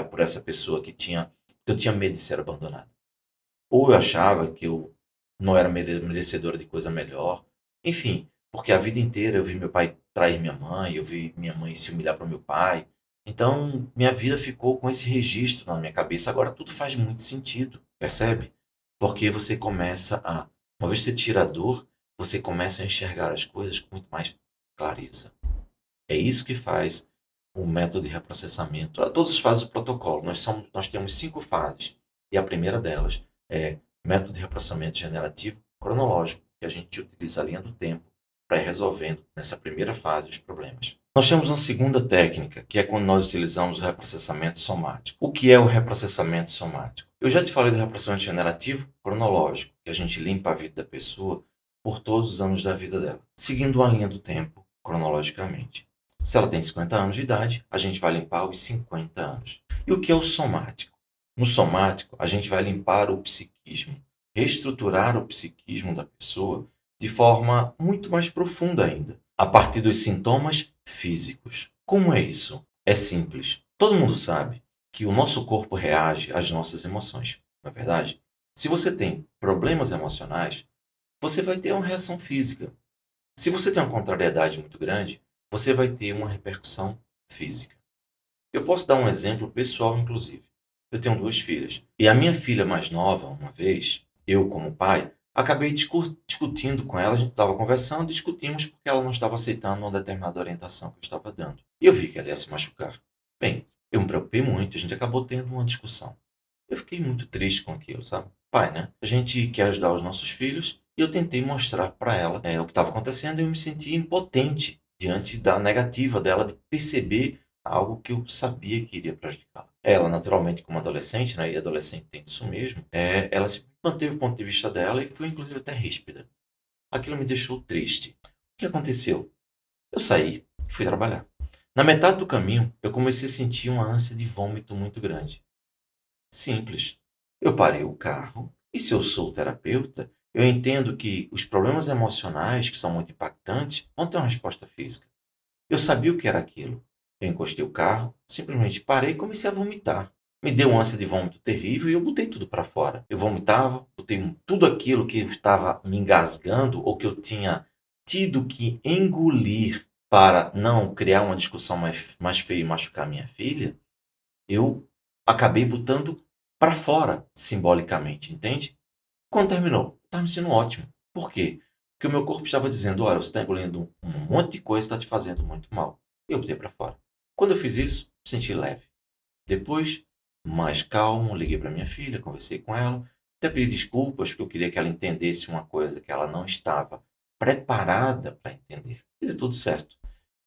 A: por essa pessoa que eu tinha medo de ser abandonado. Ou eu achava que eu não era merecedora de coisa melhor. Enfim, porque a vida inteira eu vi meu pai trair minha mãe, eu vi minha mãe se humilhar para o meu pai. Então, minha vida ficou com esse registro na minha cabeça. Agora tudo faz muito sentido, percebe? Porque você começa a, uma vez que você tira a dor, você começa a enxergar as coisas com muito mais clareza. É isso que faz o método de reprocessamento. Todas as fases do protocolo. Nós temos 5 fases. E a primeira delas é método de reprocessamento generativo cronológico, que a gente utiliza a linha do tempo para ir resolvendo nessa primeira fase os problemas. Nós temos uma segunda técnica, que é quando nós utilizamos o reprocessamento somático. O que é o reprocessamento somático? Eu já te falei do reprocessamento generativo cronológico, que a gente limpa a vida da pessoa por todos os anos da vida dela, seguindo uma linha do tempo cronologicamente. Se ela tem 50 anos de idade, a gente vai limpar os 50 anos. E o que é o somático? No somático, a gente vai limpar o psiquismo, reestruturar o psiquismo da pessoa de forma muito mais profunda ainda, a partir dos sintomas físicos. Como é isso? É simples. Todo mundo sabe que o nosso corpo reage às nossas emoções, não é verdade? Se você tem problemas emocionais, você vai ter uma reação física. Se você tem uma contrariedade muito grande, você vai ter uma repercussão física. Eu posso dar um exemplo pessoal, inclusive. Eu tenho duas filhas. E a minha filha mais nova, uma vez, eu como pai, acabei discutindo com ela, a gente estava conversando, discutimos porque ela não estava aceitando uma determinada orientação que eu estava dando. E eu vi que ela ia se machucar. Bem, eu me preocupei muito, a gente acabou tendo uma discussão. Eu fiquei muito triste com aquilo, sabe? Pai, né? A gente quer ajudar os nossos filhos e eu tentei mostrar para ela o que estava acontecendo e eu me senti impotente diante da negativa dela de perceber algo que eu sabia que iria prejudicá-la. Ela, naturalmente, como adolescente, né? E adolescente tem isso mesmo, ela se manteve o ponto de vista dela e foi, inclusive, até ríspida. Aquilo me deixou triste. O que aconteceu? Eu saí e fui trabalhar. Na metade do caminho, eu comecei a sentir uma ânsia de vômito muito grande. Simples. Eu parei o carro e, se eu sou terapeuta, eu entendo que os problemas emocionais, que são muito impactantes, vão ter uma resposta física. Eu sabia o que era aquilo. Eu encostei o carro, simplesmente parei e comecei a vomitar. Me deu uma ânsia de vômito terrível e eu botei tudo para fora. Eu vomitava, botei tudo aquilo que estava me engasgando ou que eu tinha tido que engolir para não criar uma discussão mais feia e machucar minha filha. Eu acabei botando para fora, simbolicamente, entende? Quando terminou, estava me sentindo ótimo. Por quê? Porque o meu corpo estava dizendo: olha, você está engolindo um monte de coisa que está te fazendo muito mal. E eu botei para fora. Quando eu fiz isso, me senti leve. Depois, mais calmo, liguei para minha filha, conversei com ela, até pedi desculpas, porque eu queria que ela entendesse uma coisa que ela não estava preparada para entender. E deu tudo certo.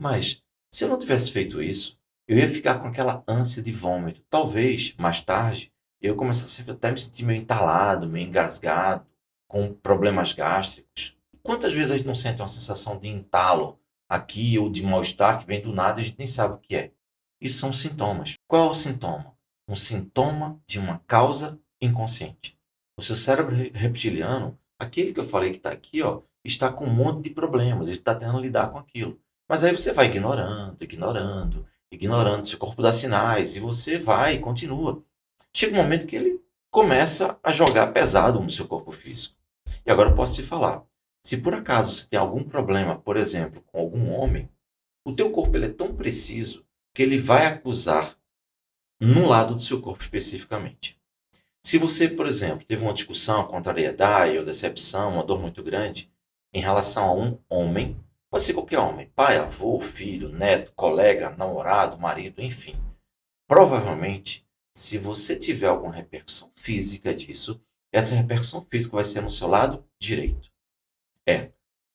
A: Mas, se eu não tivesse feito isso, eu ia ficar com aquela ânsia de vômito. Talvez, mais tarde, eu começasse até a me sentir meio entalado, meio engasgado, com problemas gástricos. Quantas vezes a gente não sente uma sensação de entalo aqui ou de mal-estar que vem do nada e a gente nem sabe o que é? Isso são sintomas. Qual é o sintoma? Um sintoma de uma causa inconsciente. O seu cérebro reptiliano, aquele que eu falei que está aqui, ó, está com um monte de problemas, ele está tentando lidar com aquilo. Mas aí você vai ignorando, ignorando, ignorando, seu corpo dá sinais e você vai e continua. Chega um momento que ele começa a jogar pesado no seu corpo físico. E agora eu posso te falar, se por acaso você tem algum problema, por exemplo, com algum homem, o teu corpo ele é tão preciso que ele vai acusar num lado do seu corpo especificamente. Se você, por exemplo, teve uma discussão, contrariedade ou decepção, uma dor muito grande em relação a um homem, pode ser qualquer homem, pai, avô, filho, neto, colega, namorado, marido, enfim. Provavelmente, se você tiver alguma repercussão física disso, essa repercussão física vai ser no seu lado direito.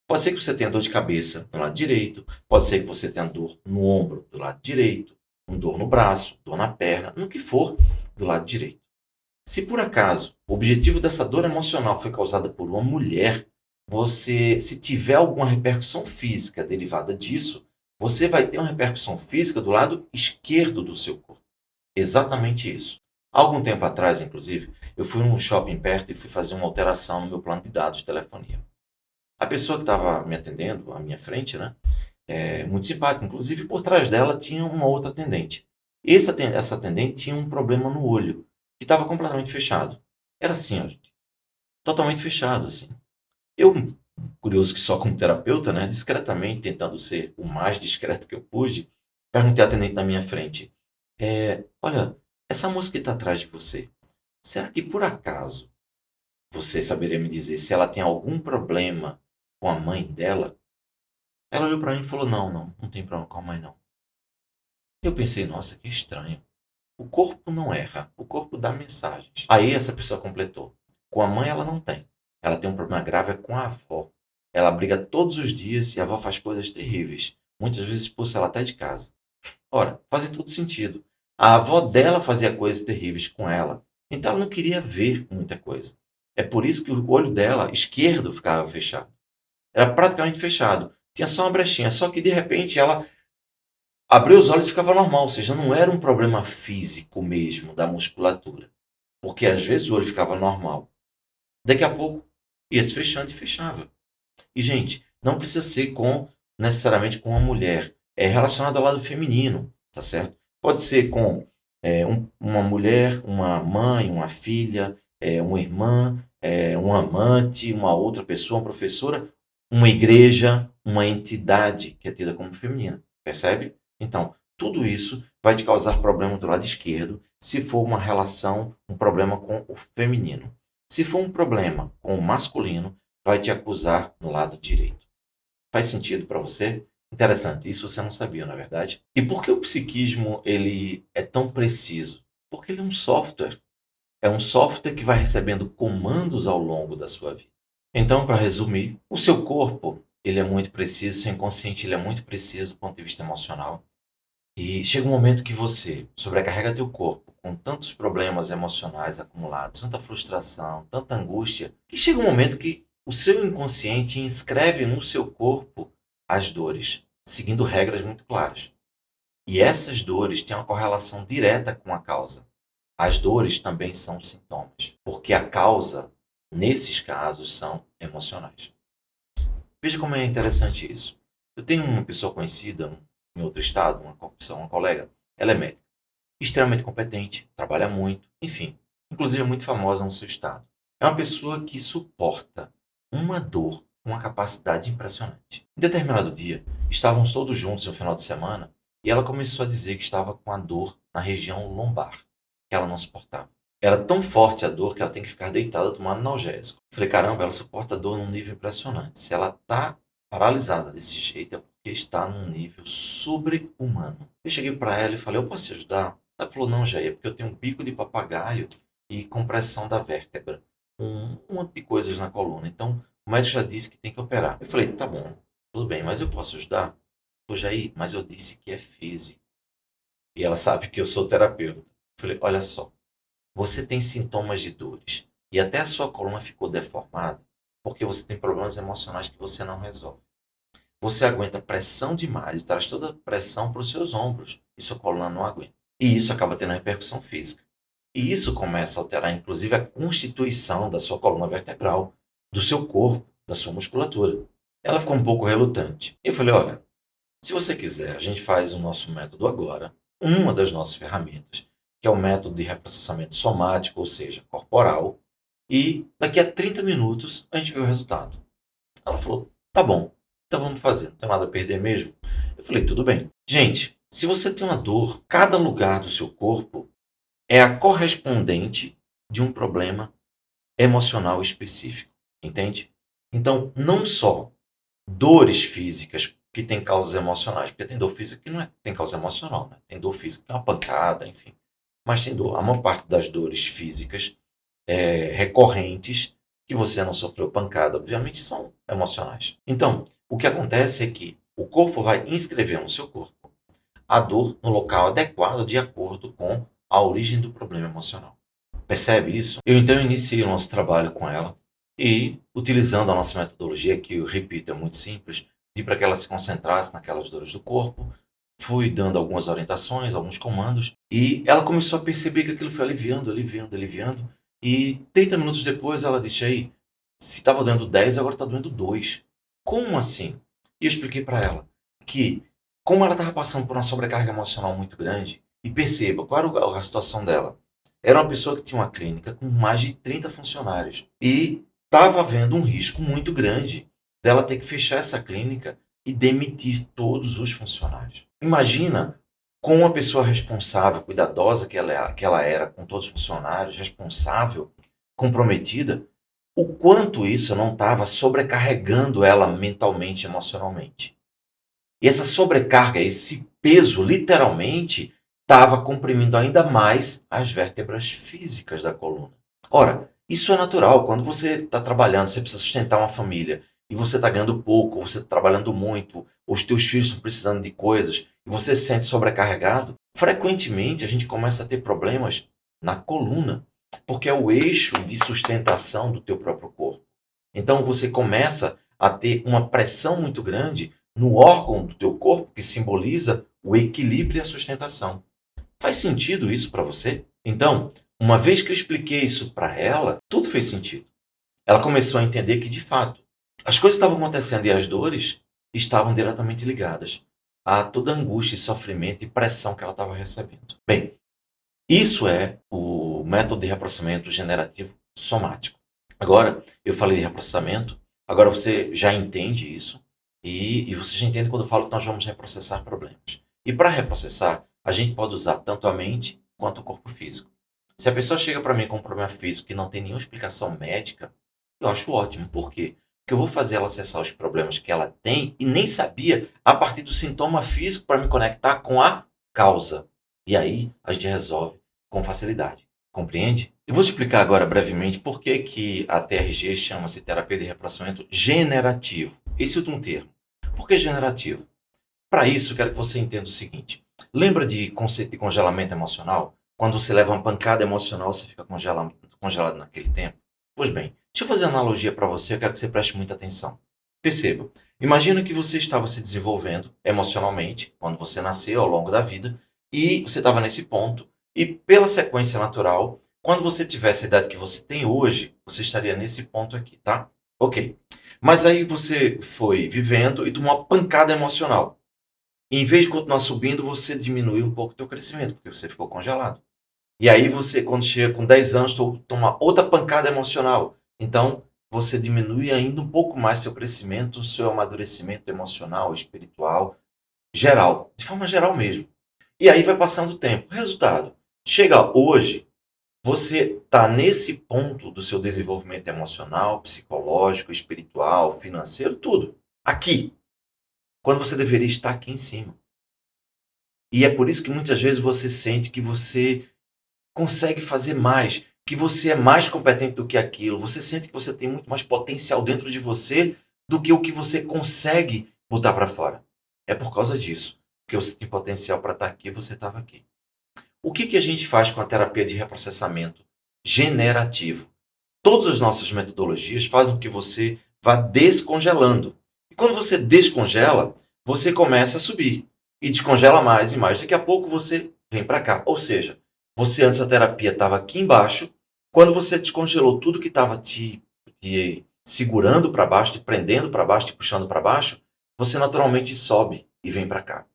A: Pode ser que você tenha dor de cabeça no lado direito, pode ser que você tenha dor no ombro do lado direito, dor no braço, dor na perna, no que for do lado direito. Se por acaso o objetivo dessa dor emocional foi causada por uma mulher, você, se tiver alguma repercussão física derivada disso, você vai ter uma repercussão física do lado esquerdo do seu corpo. Exatamente isso. Há algum tempo atrás, inclusive, eu fui num shopping perto e fui fazer uma alteração no meu plano de dados de telefonia. A pessoa que estava me atendendo, à minha frente, né? Muito simpática. Inclusive, por trás dela tinha uma outra atendente. Essa atendente tinha um problema no olho, que estava completamente fechado. Era assim, ó, gente, totalmente fechado, assim. Eu, curioso que só como terapeuta, né, discretamente, tentando ser o mais discreto que eu pude, perguntei à atendente na minha frente, olha, essa moça que está atrás de você, será que por acaso você saberia me dizer se ela tem algum problema com a mãe dela? Ela olhou para mim e falou, não tem problema com a mãe, não. Eu pensei, nossa, que estranho. O corpo não erra, o corpo dá mensagens. Aí essa pessoa completou. Com a mãe ela não tem. Ela tem um problema grave com a avó. Ela briga todos os dias e a avó faz coisas terríveis. muitas vezes expulsa ela até de casa. Ora, fazia todo sentido. A avó dela fazia coisas terríveis com ela, então ela não queria ver muita coisa. É por isso que o olho dela esquerdo ficava fechado. Era praticamente fechado. Tinha só uma brechinha, só que de repente ela abriu os olhos e ficava normal, ou seja, não era um problema físico mesmo da musculatura, porque às vezes o olho ficava normal. Daqui a pouco ia se fechando e fechava. E, gente, não precisa ser necessariamente com uma mulher. É relacionado ao lado feminino, tá certo? Pode ser com uma mulher, uma mãe, uma filha, uma irmã, um amante, uma outra pessoa, uma professora, uma igreja, uma entidade que é tida como feminina. Percebe? Então, tudo isso vai te causar problema do lado esquerdo se for uma relação, um problema com o feminino. Se for um problema com o masculino, vai te acusar no lado direito. Faz sentido para você? Interessante, isso você não sabia, na verdade? E por que o psiquismo ele é tão preciso? Porque ele é um software. É um software que vai recebendo comandos ao longo da sua vida. Então, para resumir, o seu corpo ele é muito preciso, seu inconsciente ele é muito preciso do ponto de vista emocional. E chega um momento que você sobrecarrega teu corpo com tantos problemas emocionais acumulados, tanta frustração, tanta angústia, que chega um momento que o seu inconsciente inscreve no seu corpo as dores, seguindo regras muito claras. E essas dores têm uma correlação direta com a causa. As dores também são sintomas, porque a causa, nesses casos, são emocionais. Veja como é interessante isso. Eu tenho uma pessoa conhecida em outro estado, uma colega, ela é médica, extremamente competente, trabalha muito, enfim, inclusive é muito famosa no seu estado. É uma pessoa que suporta uma dor com uma capacidade impressionante. Em determinado dia, estávamos todos juntos no final de semana e ela começou a dizer que estava com a dor na região lombar, que ela não suportava. Era tão forte a dor que ela tem que ficar deitada tomando analgésico. Falei, caramba, ela suporta a dor num nível impressionante. Se ela tá paralisada desse jeito, é porque está num nível sobre-humano. Eu cheguei para ela e falei, eu posso te ajudar? Ela falou, não, Jair, é porque eu tenho um bico de papagaio e compressão da vértebra. Um monte de coisas na coluna. Então, o médico já disse que tem que operar. Eu falei, tá bom, tudo bem, mas eu posso ajudar? Falei, Jair, mas eu disse que é físico. E ela sabe que eu sou terapeuta. Eu falei, olha só. Você tem sintomas de dores e até a sua coluna ficou deformada porque você tem problemas emocionais que você não resolve. Você aguenta pressão demais e traz toda a pressão para os seus ombros e sua coluna não aguenta. E isso acaba tendo repercussão física. E isso começa a alterar, inclusive, a constituição da sua coluna vertebral, do seu corpo, da sua musculatura. Ela ficou um pouco relutante. E eu falei: olha, se você quiser, a gente faz o nosso método agora, uma das nossas ferramentas, que é o método de reprocessamento somático, ou seja, corporal, e daqui a 30 minutos a gente vê o resultado. Ela falou, tá bom, então vamos fazer, não tem nada a perder mesmo? Eu falei, tudo bem. Gente, se você tem uma dor, cada lugar do seu corpo é a correspondente de um problema emocional específico, entende? Então, não só dores físicas que têm causas emocionais, porque tem dor física que não tem causa emocional, né? Tem dor física que é uma pancada, enfim. Mas tem dor. A maior parte das dores físicas recorrentes, que você não sofreu pancada, obviamente, são emocionais. Então, o que acontece é que o corpo vai inscrever no seu corpo a dor no local adequado de acordo com a origem do problema emocional. Percebe isso? Eu então iniciei o nosso trabalho com ela e, utilizando a nossa metodologia, que eu repito, é muito simples, pedi para que ela se concentrasse naquelas dores do corpo, fui dando algumas orientações, alguns comandos, e ela começou a perceber que aquilo foi aliviando, aliviando, aliviando, e 30 minutos depois ela disse, aí, se estava doendo 10, agora está doendo 2. Como assim? E eu expliquei para ela que, como ela estava passando por uma sobrecarga emocional muito grande, e perceba qual era a situação dela. Era uma pessoa que tinha uma clínica com mais de 30 funcionários e estava havendo um risco muito grande dela ter que fechar essa clínica e demitir todos os funcionários. Imagina com uma pessoa responsável, cuidadosa que ela era com todos os funcionários, responsável, comprometida, o quanto isso não estava sobrecarregando ela mentalmente, emocionalmente. E essa sobrecarga, esse peso, literalmente, estava comprimindo ainda mais as vértebras físicas da coluna. Ora, isso é natural. Quando você está trabalhando, você precisa sustentar uma família e você está ganhando pouco, ou você está trabalhando muito, ou os teus filhos estão precisando de coisas, e você se sente sobrecarregado, frequentemente a gente começa a ter problemas na coluna, porque é o eixo de sustentação do teu próprio corpo. Então você começa a ter uma pressão muito grande no órgão do teu corpo que simboliza o equilíbrio e a sustentação. Faz sentido isso para você? Então, uma vez que eu expliquei isso para ela, tudo fez sentido. Ela começou a entender que, de fato, as coisas estavam acontecendo e as dores estavam diretamente ligadas a toda a angústia, sofrimento e pressão que ela estava recebendo. Bem, isso é o método de reprocessamento generativo somático. Agora, eu falei de reprocessamento, agora você já entende isso e você já entende quando eu falo que nós vamos reprocessar problemas. E para reprocessar, a gente pode usar tanto a mente quanto o corpo físico. Se a pessoa chega para mim com um problema físico que não tem nenhuma explicação médica, eu acho ótimo. Por quê? Porque eu vou fazer ela acessar os problemas que ela tem e nem sabia a partir do sintoma físico para me conectar com a causa. E aí a gente resolve com facilidade. Compreende? Eu vou te explicar agora brevemente por que, que a TRG chama-se terapia de reprocessamento generativo. Esse é um termo. Por que generativo? Para isso, eu quero que você entenda o seguinte. Lembra de conceito de congelamento emocional? Quando você leva uma pancada emocional, você fica congelado naquele tempo? Pois bem, deixa eu fazer uma analogia para você, eu quero que você preste muita atenção. Perceba, imagina que você estava se desenvolvendo emocionalmente, quando você nasceu, ao longo da vida, e você estava nesse ponto, e pela sequência natural, quando você tivesse a idade que você tem hoje, você estaria nesse ponto aqui, tá? Ok. Mas aí você foi vivendo e tomou uma pancada emocional. E em vez de continuar subindo, você diminuiu um pouco o teu crescimento, porque você ficou congelado. E aí você, quando chega com 10 anos, toma outra pancada emocional. Então, você diminui ainda um pouco mais seu crescimento, seu amadurecimento emocional, espiritual, geral, de forma geral mesmo. E aí vai passando o tempo. Resultado, chega hoje, você está nesse ponto do seu desenvolvimento emocional, psicológico, espiritual, financeiro, tudo. Aqui. Quando você deveria estar aqui em cima. E é por isso que muitas vezes você sente que você consegue fazer mais, que você é mais competente do que aquilo. Você sente que você tem muito mais potencial dentro de você do que o que você consegue botar para fora. É por causa disso. Porque você tem potencial para estar aqui, você estava aqui. O que, que a gente faz com a terapia de reprocessamento generativo? Todas as nossas metodologias fazem com que você vá descongelando. E quando você descongela, você começa a subir. E descongela mais e mais. Daqui a pouco você vem para cá. Ou seja, você antes da terapia estava aqui embaixo. Quando você descongelou tudo que estava te segurando para baixo, te prendendo para baixo, te puxando para baixo, você naturalmente sobe e vem para cá.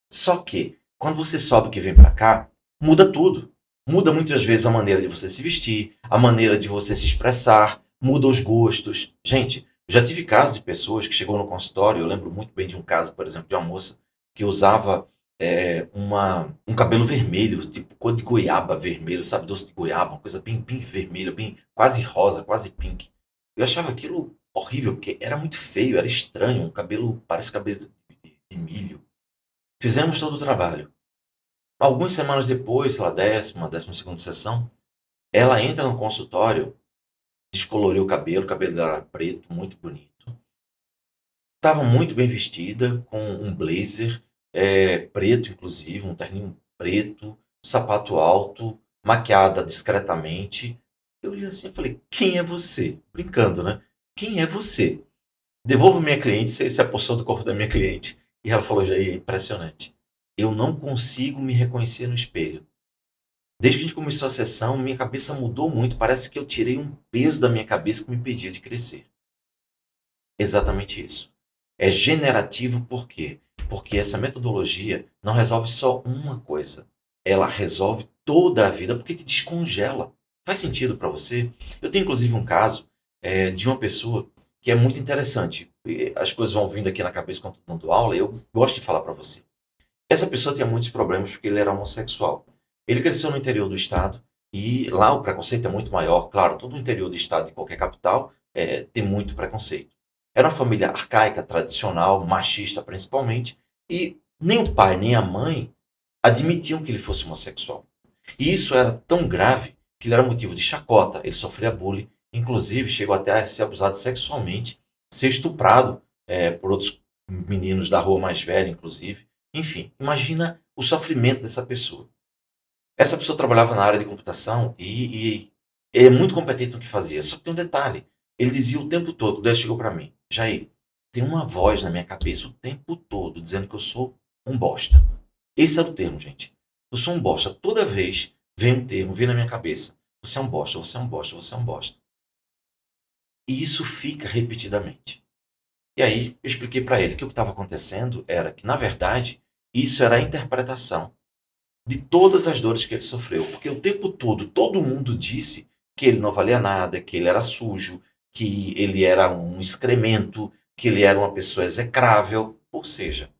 A: Só que, quando você sobe e vem para cá, muda tudo. Muda muitas vezes a maneira de você se vestir, a maneira de você se expressar, muda os gostos. Gente, eu já tive casos de pessoas que chegou no consultório, eu lembro muito bem de um caso, por exemplo, de uma moça que usava um cabelo vermelho, tipo cor de goiaba vermelho, sabe, doce de goiaba, uma coisa bem, bem vermelha, bem quase rosa, quase pink. Eu achava aquilo horrível, porque era muito feio, era estranho, um cabelo, parece cabelo de milho. Fizemos todo o trabalho. Algumas semanas depois, sei lá, 12ª sessão, ela entra no consultório, descoloriu o cabelo dela era preto, muito bonito. Estava muito bem vestida, com um blazer preto, inclusive, um terninho preto, sapato alto, maquiada discretamente. Eu olhei assim e falei, quem é você? Brincando, né? Quem é você? Devolva minha cliente, você se apossou do corpo da minha cliente. E ela falou, Jair, é impressionante. Eu não consigo me reconhecer no espelho. Desde que a gente começou a sessão, minha cabeça mudou muito. Parece que eu tirei um peso da minha cabeça que me impedia de crescer. Exatamente isso. É generativo por quê? Porque essa metodologia não resolve só uma coisa. Ela resolve toda a vida porque te descongela. Faz sentido para você? Eu tenho inclusive um caso de uma pessoa que é muito interessante. E as coisas vão vindo aqui na cabeça quando estou dando aula e eu gosto de falar para você. Essa pessoa tinha muitos problemas porque ele era homossexual. Ele cresceu no interior do estado e lá o preconceito é muito maior. Claro, todo o interior do estado de qualquer capital tem muito preconceito. Era uma família arcaica, tradicional, machista principalmente, e nem o pai nem a mãe admitiam que ele fosse homossexual. E isso era tão grave que ele era motivo de chacota, ele sofria bullying, inclusive chegou até a ser abusado sexualmente, ser estuprado por outros meninos da rua mais velha, inclusive. Enfim, imagina o sofrimento dessa pessoa. Essa pessoa trabalhava na área de computação e é muito competente no que fazia. Só que tem um detalhe. Ele dizia o tempo todo, quando ele chegou para mim, Jair, tem uma voz na minha cabeça o tempo todo dizendo que eu sou um bosta. Esse era o termo, gente. Eu sou um bosta. Toda vez vem um termo, vem na minha cabeça. Você é um bosta, você é um bosta, você é um bosta. E isso fica repetidamente. E aí eu expliquei para ele que o que estava acontecendo era que, na verdade, isso era a interpretação de todas as dores que ele sofreu. Porque o tempo todo, todo mundo disse que ele não valia nada, que ele era sujo, que ele era um excremento, que ele era uma pessoa execrável. Ou seja,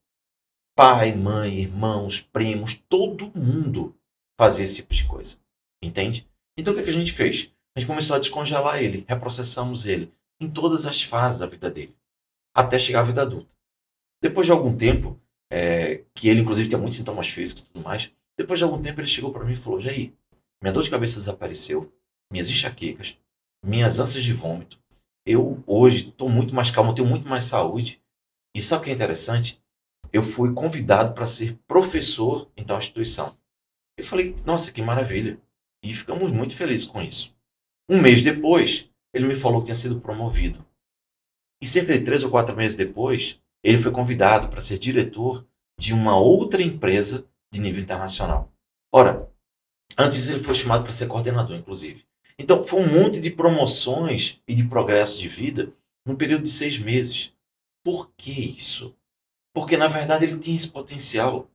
A: pai, mãe, irmãos, primos, todo mundo fazia esse tipo de coisa. Entende? Então o que a gente fez? A gente começou a descongelar ele, reprocessamos ele em todas as fases da vida dele, até chegar à vida adulta. Depois de algum tempo, que ele inclusive tinha muitos sintomas físicos e tudo mais, depois de algum tempo ele chegou para mim e falou, Jair, minha dor de cabeça desapareceu, minhas enxaquecas, minhas ânsias de vômito, eu hoje estou muito mais calmo, tenho muito mais saúde. E sabe o que é interessante? Eu fui convidado para ser professor em tal instituição. Eu falei, nossa, que maravilha. E ficamos muito felizes com isso. Um mês depois, ele me falou que tinha sido promovido. E cerca de 3 ou 4 meses depois, ele foi convidado para ser diretor de uma outra empresa de nível internacional. Ora, antes ele foi chamado para ser coordenador, inclusive. Então, foi um monte de promoções e de progresso de vida num período de 6 meses. Por que isso? Porque, na verdade, ele tinha esse potencial.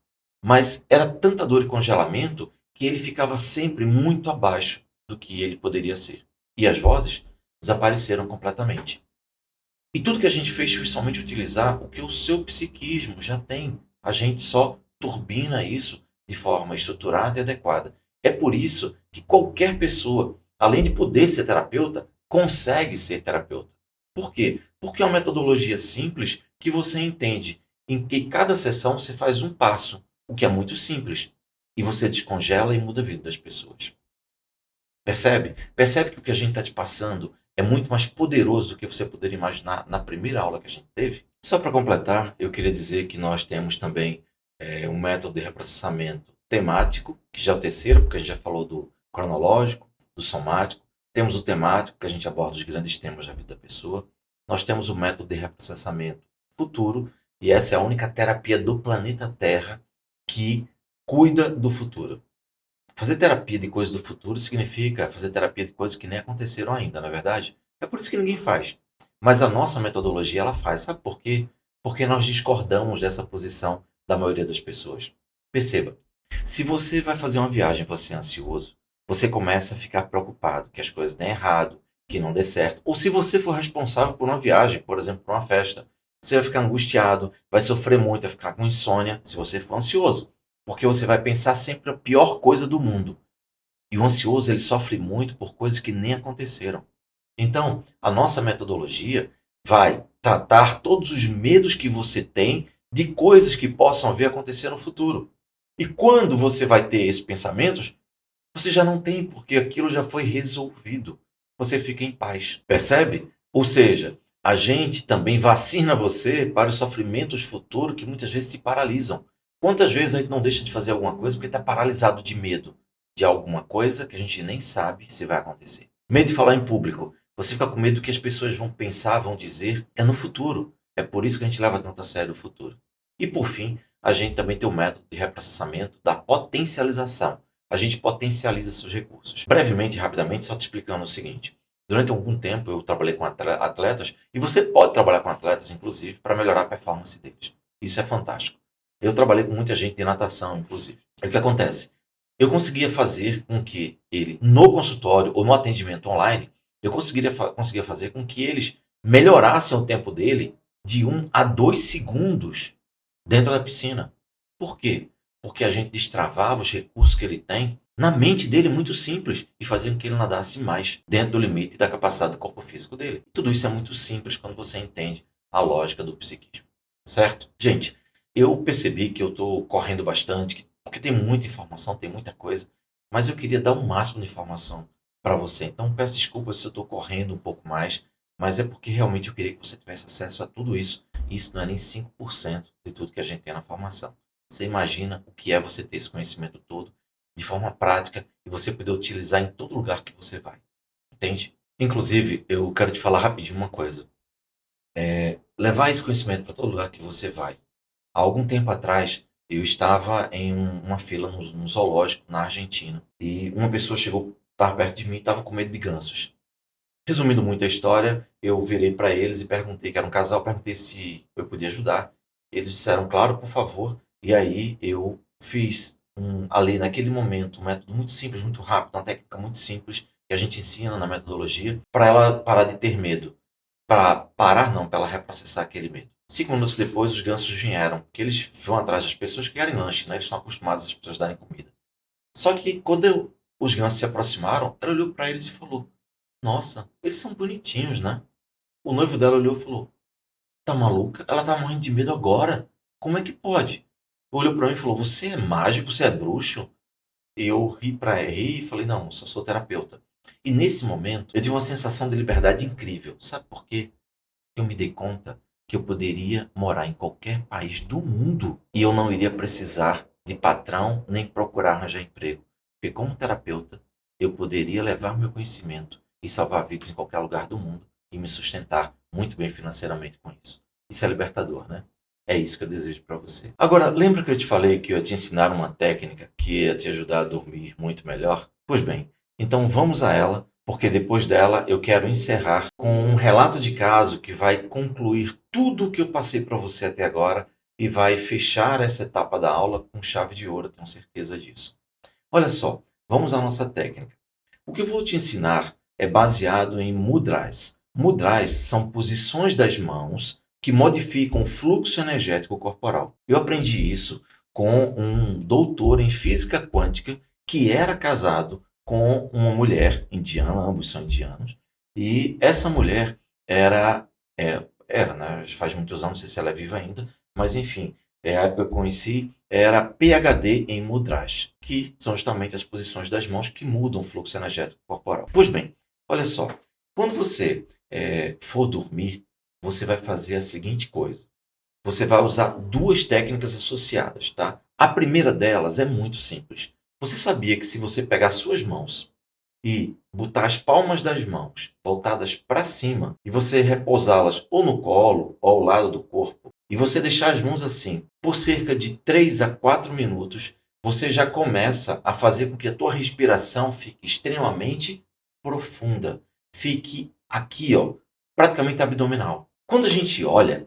A: Mas era tanta dor e congelamento que ele ficava sempre muito abaixo do que ele poderia ser. E as vozes desapareceram completamente. E tudo que a gente fez foi somente utilizar o que o seu psiquismo já tem. A gente só turbina isso de forma estruturada e adequada. É por isso que qualquer pessoa, além de poder ser terapeuta, consegue ser terapeuta. Por quê? Porque é uma metodologia simples que você entende em que cada sessão você faz um passo, o que é muito simples. E você descongela e muda a vida das pessoas. Percebe? Percebe que o que a gente está te passando é muito mais poderoso do que você poderia imaginar na primeira aula que a gente teve? Só para completar, eu queria dizer que nós temos também um método de reprocessamento temático, que já é o terceiro, porque a gente já falou do cronológico, do somático. Temos o temático, que a gente aborda os grandes temas da vida da pessoa. Nós temos o método de reprocessamento futuro, e essa é a única terapia do planeta Terra que cuida do futuro. Fazer terapia de coisas do futuro significa fazer terapia de coisas que nem aconteceram ainda, na verdade. É por isso que ninguém faz. Mas a nossa metodologia ela faz. Sabe por quê? Porque nós discordamos dessa posição da maioria das pessoas. Perceba, se você vai fazer uma viagem e você é ansioso, você começa a ficar preocupado que as coisas deem errado, que não dê certo. Ou se você for responsável por uma viagem, por exemplo, por uma festa, você vai ficar angustiado, vai sofrer muito, vai ficar com insônia, se você for ansioso. Porque você vai pensar sempre a pior coisa do mundo. E o ansioso ele sofre muito por coisas que nem aconteceram. Então, a nossa metodologia vai tratar todos os medos que você tem de coisas que possam vir a acontecer no futuro. E quando você vai ter esses pensamentos, você já não tem, porque aquilo já foi resolvido. Você fica em paz. Percebe? Ou seja, a gente também vacina você para os sofrimentos futuros que muitas vezes se paralisam. Quantas vezes a gente não deixa de fazer alguma coisa porque está paralisado de medo de alguma coisa que a gente nem sabe se vai acontecer? Medo de falar em público. Você fica com medo do que as pessoas vão pensar, vão dizer. É no futuro. É por isso que a gente leva tanto a sério o futuro. E por fim, a gente também tem o método de reprocessamento da potencialização. A gente potencializa seus recursos. Brevemente e rapidamente, só te explicando o seguinte. Durante algum tempo eu trabalhei com atletas, e você pode trabalhar com atletas, inclusive, para melhorar a performance deles. Isso é fantástico. Eu trabalhei com muita gente de natação, inclusive. E o que acontece? Eu conseguia fazer com que ele, no consultório ou no atendimento online, eu conseguia fazer com que eles melhorassem o tempo dele de 1 a 2 segundos dentro da piscina. Por quê? Porque a gente destravava os recursos que ele tem na mente dele muito simples e fazia com que ele nadasse mais dentro do limite da capacidade do corpo físico dele. Tudo isso é muito simples quando você entende a lógica do psiquismo. Certo? Gente, eu percebi que eu estou correndo bastante, porque tem muita informação, tem muita coisa, mas eu queria dar o máximo de informação para você. Então peço desculpas se eu estou correndo um pouco mais, mas é porque realmente eu queria que você tivesse acesso a tudo isso. E isso não é nem 5% de tudo que a gente tem na formação. Você imagina o que é você ter esse conhecimento todo de forma prática e você poder utilizar em todo lugar que você vai. Entende? Inclusive, eu quero te falar rapidinho uma coisa. Levar esse conhecimento para todo lugar que você vai. Há algum tempo atrás, eu estava em uma fila no zoológico na Argentina e uma pessoa chegou, estava perto de mim e estava com medo de gansos. Resumindo muito a história, eu virei para eles e perguntei, que era um casal, perguntei se eu podia ajudar. Eles disseram, claro, por favor. E aí eu fiz ali naquele momento um método muito simples, muito rápido, uma técnica muito simples que a gente ensina na metodologia para ela parar de ter medo. Para parar, não, para ela reprocessar aquele medo. 5 minutos depois, os gansos vieram, porque eles vão atrás das pessoas que querem lanche, né? Eles estão acostumados às pessoas darem comida. Só que quando os gansos se aproximaram, ela olhou para eles e falou: Nossa, eles são bonitinhos, né? O noivo dela olhou e falou: Tá maluca? Ela tá morrendo de medo agora. Como é que pode? Olhou para mim e falou: Você é mágico? Você é bruxo? E eu ri e falei: Não, sou terapeuta. E nesse momento, eu tive uma sensação de liberdade incrível. Sabe por quê? Eu me dei conta que eu poderia morar em qualquer país do mundo e eu não iria precisar de patrão nem procurar arranjar emprego. Porque, como terapeuta, eu poderia levar meu conhecimento e salvar vidas em qualquer lugar do mundo e me sustentar muito bem financeiramente com isso. Isso é libertador, né? É isso que eu desejo para você. Agora, lembra que eu te falei que eu ia te ensinar uma técnica que ia te ajudar a dormir muito melhor? Pois bem, então vamos a ela, porque depois dela eu quero encerrar com um relato de caso que vai concluir tudo o que eu passei para você até agora e vai fechar essa etapa da aula com chave de ouro, tenho certeza disso. Olha só, vamos à nossa técnica. O que eu vou te ensinar é baseado em mudras. Mudras são posições das mãos que modificam o fluxo energético corporal. Eu aprendi isso com um doutor em física quântica que era casado com uma mulher indiana, ambos são indianos, e essa mulher era, né, faz muitos anos, não sei se ela é viva ainda, mas enfim, a época que eu conheci, era PhD em mudras, que são justamente as posições das mãos que mudam o fluxo energético corporal. Pois bem, olha só, quando você for dormir, você vai fazer a seguinte coisa. Você vai usar duas técnicas associadas, tá? A primeira delas é muito simples. Você sabia que se você pegar suas mãos e botar as palmas das mãos voltadas para cima e você repousá-las ou no colo ou ao lado do corpo e você deixar as mãos assim por cerca de 3 a 4 minutos, você já começa a fazer com que a tua respiração fique extremamente profunda. Fique aqui, ó, praticamente abdominal. Quando a gente olha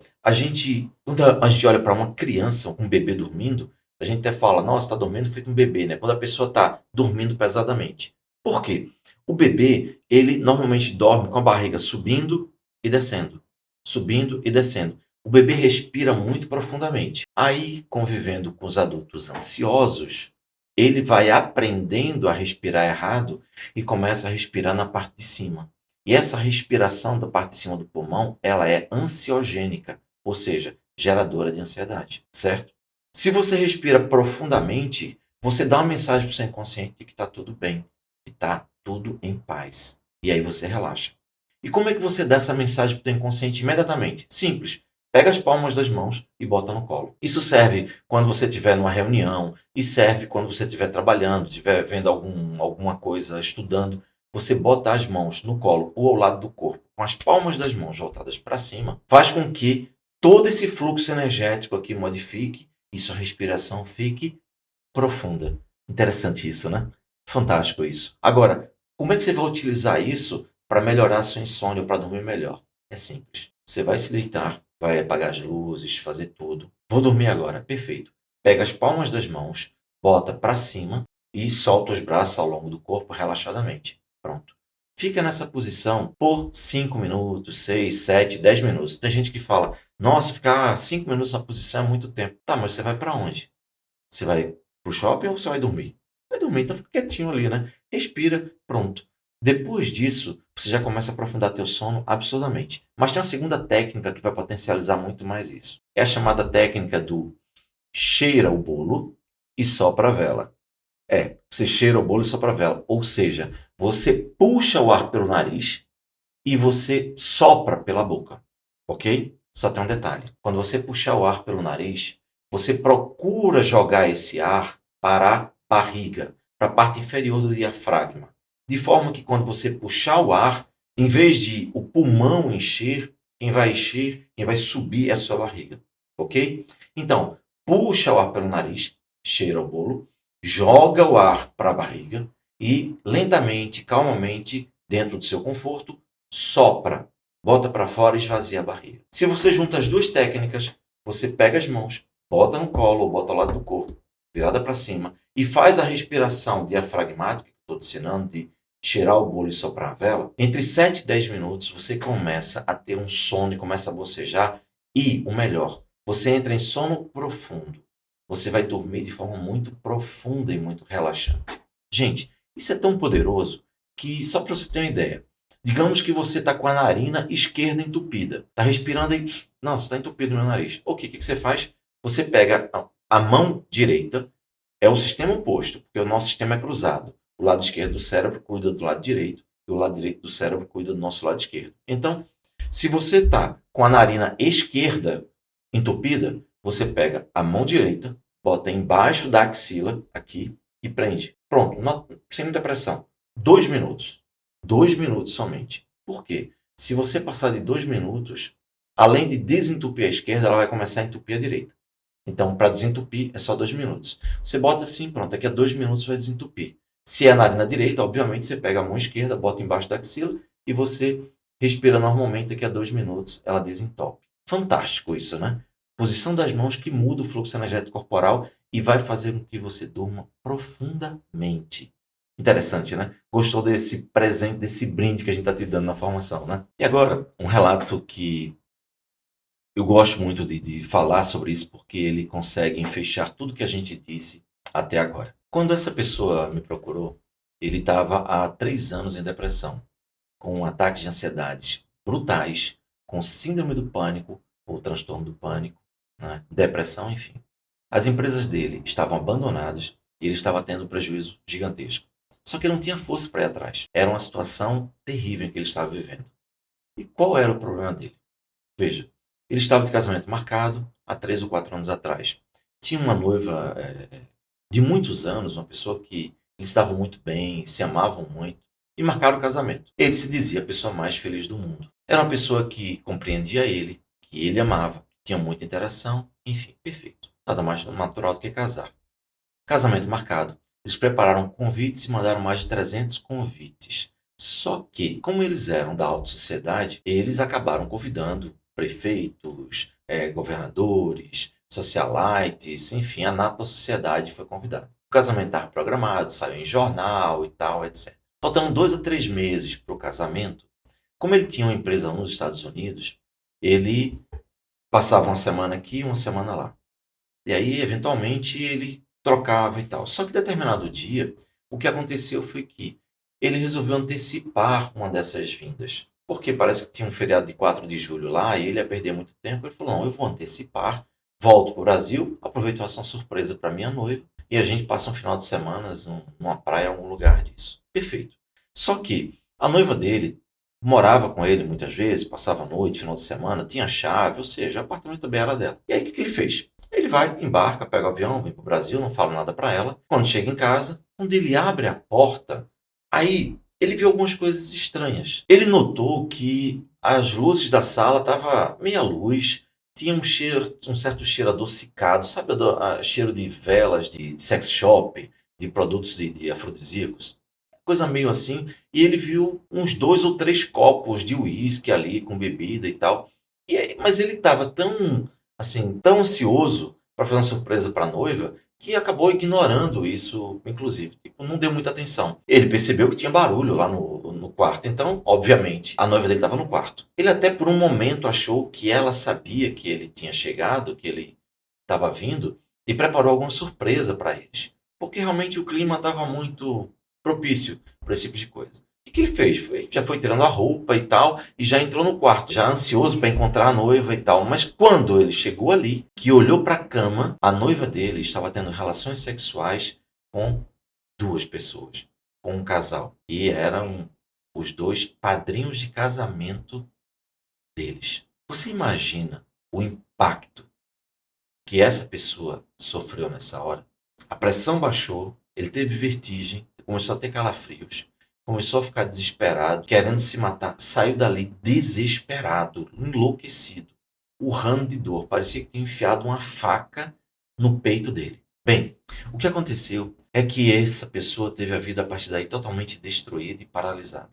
A: para uma criança, um bebê dormindo, a gente até fala, nossa, está dormindo feito um bebê, né? Quando a pessoa está dormindo pesadamente. Por quê? O bebê, ele normalmente dorme com a barriga subindo e descendo, subindo e descendo. O bebê respira muito profundamente. Aí, convivendo com os adultos ansiosos, ele vai aprendendo a respirar errado e começa a respirar na parte de cima. E essa respiração da parte de cima do pulmão, ela é ansiogênica, ou seja, geradora de ansiedade, certo? Se você respira profundamente, você dá uma mensagem para o seu inconsciente de que está tudo bem, que está tudo em paz. E aí você relaxa. E como é que você dá essa mensagem para o teu inconsciente imediatamente? Simples. Pega as palmas das mãos e bota no colo. Isso serve quando você estiver numa reunião, e serve quando você estiver trabalhando, estiver vendo alguma coisa, estudando. Você bota as mãos no colo ou ao lado do corpo, com as palmas das mãos voltadas para cima, faz com que todo esse fluxo energético aqui modifique e sua respiração fique profunda. Interessante isso, né? Fantástico isso. Agora, como é que você vai utilizar isso para melhorar sua insônia, para dormir melhor? É simples. Você vai se deitar, vai apagar as luzes, fazer tudo. Vou dormir agora. Perfeito. Pega as palmas das mãos, bota para cima e solta os braços ao longo do corpo relaxadamente. Pronto. Fica nessa posição por 5 minutos, 6, 7, 10 minutos. Tem gente que fala, nossa, ficar 5 minutos na posição é muito tempo. Tá, mas você vai para onde? Você vai pro shopping ou você vai dormir? Vai dormir, então fica quietinho ali, né? Respira, pronto. Depois disso, você já começa a aprofundar teu sono absurdamente. Mas tem uma segunda técnica que vai potencializar muito mais isso. É a chamada técnica do cheira o bolo e sopra a vela. Você cheira o bolo e sopra a vela. Ou seja, você puxa o ar pelo nariz e você sopra pela boca, ok? Só tem um detalhe. Quando você puxar o ar pelo nariz, você procura jogar esse ar para a barriga, para a parte inferior do diafragma. De forma que quando você puxar o ar, em vez de o pulmão encher, quem vai subir é a sua barriga, ok? Então, puxa o ar pelo nariz, cheira o bolo, joga o ar para a barriga e lentamente, calmamente, dentro do seu conforto, sopra, bota para fora e esvazia a barriga. Se você junta as duas técnicas, você pega as mãos, bota no colo ou bota ao lado do corpo, virada para cima, e faz a respiração diafragmática, que estou te ensinando, de cheirar o bolo e soprar a vela, entre 7 e 10 minutos você começa a ter um sono e começa a bocejar. E, o melhor, você entra em sono profundo. Você vai dormir de forma muito profunda e muito relaxante. Gente, isso é tão poderoso que, só para você ter uma ideia, digamos que você está com a narina esquerda entupida. Está respirando e... Não, você está entupido no meu nariz. Ok, o que você faz? Você pega a mão direita, é o sistema oposto, porque o nosso sistema é cruzado. O lado esquerdo do cérebro cuida do lado direito e o lado direito do cérebro cuida do nosso lado esquerdo. Então, se você está com a narina esquerda entupida, você pega a mão direita, bota embaixo da axila, aqui, e prende. Pronto, sem muita pressão. 2 minutos. 2 minutos somente. Por quê? Se você passar de 2 minutos, além de desentupir a esquerda, ela vai começar a entupir a direita. Então, para desentupir, é só 2 minutos. Você bota assim, pronto, daqui a 2 minutos vai desentupir. Se é na narina direita, obviamente, você pega a mão esquerda, bota embaixo da axila e você respira normalmente, daqui a 2 minutos ela desentope. Fantástico isso, né? Posição das mãos que muda o fluxo energético corporal e vai fazer com que você durma profundamente. Interessante, né? Gostou desse presente, desse brinde que a gente está te dando na formação, né? E agora, um relato que eu gosto muito de falar sobre isso porque ele consegue fechar tudo que a gente disse até agora. Quando essa pessoa me procurou, ele estava há 3 anos em depressão, com ataques de ansiedade brutais, com síndrome do pânico ou transtorno do pânico, né? Depressão, enfim. As empresas dele estavam abandonadas e ele estava tendo um prejuízo gigantesco. Só que ele não tinha força para ir atrás. Era uma situação terrível que ele estava vivendo. E qual era o problema dele? Veja, ele estava de casamento marcado há 3 ou 4 anos atrás. Tinha uma noiva de muitos anos, uma pessoa que eles estavam muito bem, se amavam muito, e marcaram o casamento. Ele se dizia a pessoa mais feliz do mundo. Era uma pessoa que compreendia ele, que ele amava, tinha muita interação, enfim, perfeito. Nada mais natural do que casar. Casamento marcado. Eles prepararam convites e mandaram mais de 300 convites. Só que, como eles eram da alta sociedade, eles acabaram convidando prefeitos, governadores, socialites, enfim, a nata da sociedade foi convidada. O casamento estava programado, saiu em jornal e tal, etc. Faltando 2 a 3 meses para o casamento, como ele tinha uma empresa nos Estados Unidos, ele passava uma semana aqui e uma semana lá. E aí, eventualmente, ele trocava e tal. Só que determinado dia, o que aconteceu foi que ele resolveu antecipar uma dessas vindas. Porque parece que tinha um feriado de 4 de julho lá e ele ia perder muito tempo. Ele falou: não, eu vou antecipar, volto para o Brasil, aproveito e faço uma surpresa para minha noiva e a gente passa um final de semana numa praia, algum lugar disso. Perfeito. Só que a noiva dele morava com ele muitas vezes, passava a noite, final de semana, tinha chave, ou seja, o apartamento também era dela. E aí o que ele fez? Ele vai, embarca, pega o avião, vem para o Brasil, não fala nada para ela. Quando chega em casa, quando ele abre a porta, aí ele viu algumas coisas estranhas. Ele notou que as luzes da sala estavam meia luz, tinha um certo cheiro adocicado, sabe, cheiro de velas, de sex shop, de produtos de afrodisíacos? Coisa meio assim. E ele viu uns 2 ou 3 copos de uísque ali com bebida e tal. Mas ele estava tão, assim, tão ansioso para fazer uma surpresa para a noiva que acabou ignorando isso, inclusive. Tipo, não deu muita atenção. Ele percebeu que tinha barulho lá no quarto. Então, obviamente, a noiva dele estava no quarto. Ele até por um momento achou que ela sabia que ele tinha chegado, que ele estava vindo, e preparou alguma surpresa para eles. Porque realmente o clima estava muito propício para esse tipo de coisa. O que ele fez? Já foi tirando a roupa e tal, e já entrou no quarto, já ansioso para encontrar a noiva e tal. Mas quando ele chegou ali, que olhou para a cama, a noiva dele estava tendo relações sexuais com 2 pessoas, com um casal. E era os dois padrinhos de casamento deles. Você imagina o impacto que essa pessoa sofreu nessa hora? A pressão baixou, ele teve vertigem, começou a ter calafrios, começou a ficar desesperado, querendo se matar, saiu dali desesperado, enlouquecido, urrando de dor, parecia que tinha enfiado uma faca no peito dele. Bem, o que aconteceu é que essa pessoa teve a vida a partir daí totalmente destruída e paralisada.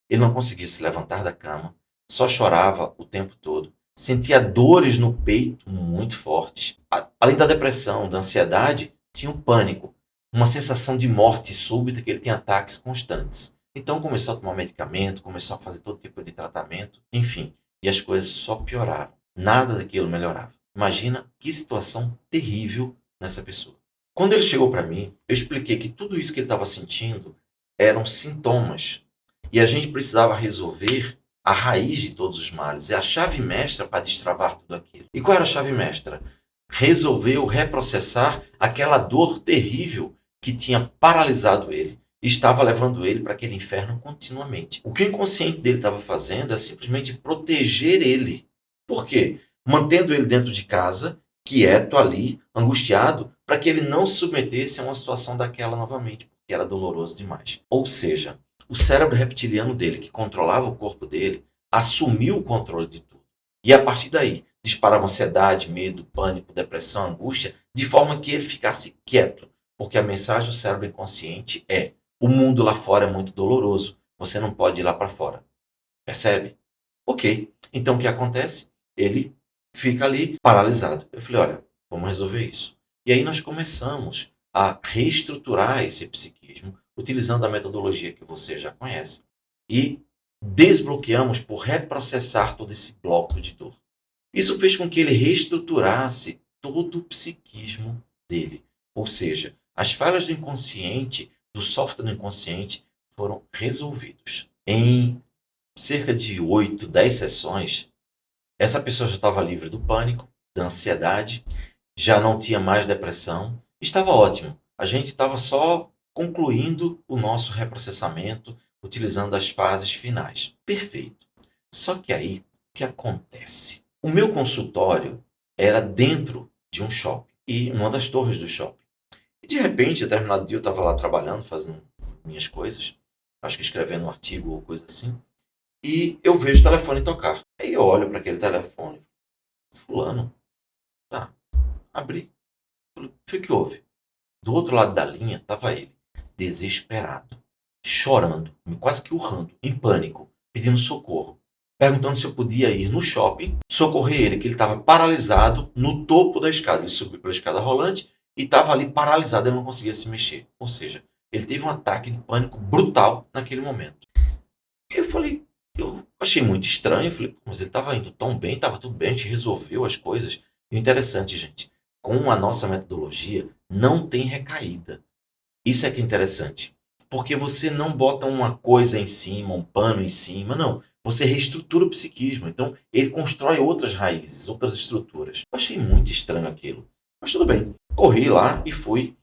A: Ele não conseguia se levantar da cama, só chorava o tempo todo, sentia dores no peito muito fortes. Além da depressão, da ansiedade, tinha um pânico, uma sensação de morte súbita, que ele tinha ataques constantes. Então começou a tomar medicamento, começou a fazer todo tipo de tratamento, enfim, e as coisas só pioraram. Nada daquilo melhorava. Imagina que situação terrível nessa pessoa. Quando ele chegou para mim, eu expliquei que tudo isso que ele estava sentindo eram sintomas e a gente precisava resolver a raiz de todos os males, é a chave mestra para destravar tudo aquilo. E qual era a chave mestra? Resolver ou reprocessar aquela dor terrível que tinha paralisado ele, e estava levando ele para aquele inferno continuamente. O que o inconsciente dele estava fazendo é simplesmente proteger ele. Por quê? Mantendo ele dentro de casa, quieto ali, angustiado, para que ele não se submetesse a uma situação daquela novamente, porque era doloroso demais. Ou seja, o cérebro reptiliano dele, que controlava o corpo dele, assumiu o controle de tudo. E a partir daí, disparava ansiedade, medo, pânico, depressão, angústia, de forma que ele ficasse quieto. Porque a mensagem do cérebro inconsciente é: o mundo lá fora é muito doloroso, você não pode ir lá para fora. Percebe? Ok. Então o que acontece? Ele fica ali paralisado. Eu falei: olha, vamos resolver isso. E aí nós começamos a reestruturar esse psiquismo, utilizando a metodologia que você já conhece, e desbloqueamos por reprocessar todo esse bloco de dor. Isso fez com que ele reestruturasse todo o psiquismo dele. Ou seja, as falhas do inconsciente, do software do inconsciente, foram resolvidos. Em cerca de 8, 10 sessões, essa pessoa já estava livre do pânico, da ansiedade, já não tinha mais depressão, estava ótimo. A gente estava só concluindo o nosso reprocessamento, utilizando as fases finais. Perfeito. Só que aí, o que acontece? O meu consultório era dentro de um shopping, e uma das torres do shopping. E de repente, determinado dia, eu estava lá trabalhando, fazendo minhas coisas, acho que escrevendo um artigo ou coisa assim, e eu vejo o telefone tocar. Aí eu olho para aquele telefone, fulano, tá, abri. O que houve? Do outro lado da linha estava ele, desesperado, chorando, quase que urrando, em pânico, pedindo socorro, perguntando se eu podia ir no shopping socorrer ele, que ele estava paralisado no topo da escada. Ele subiu pela escada rolante e estava ali paralisado, ele não conseguia se mexer. Ou seja, ele teve um ataque de pânico brutal naquele momento. Eu falei, eu achei muito estranho, eu falei, mas ele estava indo tão bem, estava tudo bem, a gente resolveu as coisas. E o interessante, gente, com a nossa metodologia, não tem recaída. Isso é que é interessante. Porque você não bota uma coisa em cima, um pano em cima, não. Você reestrutura o psiquismo. Então, ele constrói outras raízes, outras estruturas. Eu achei muito estranho aquilo. Mas tudo bem. Corri lá e fui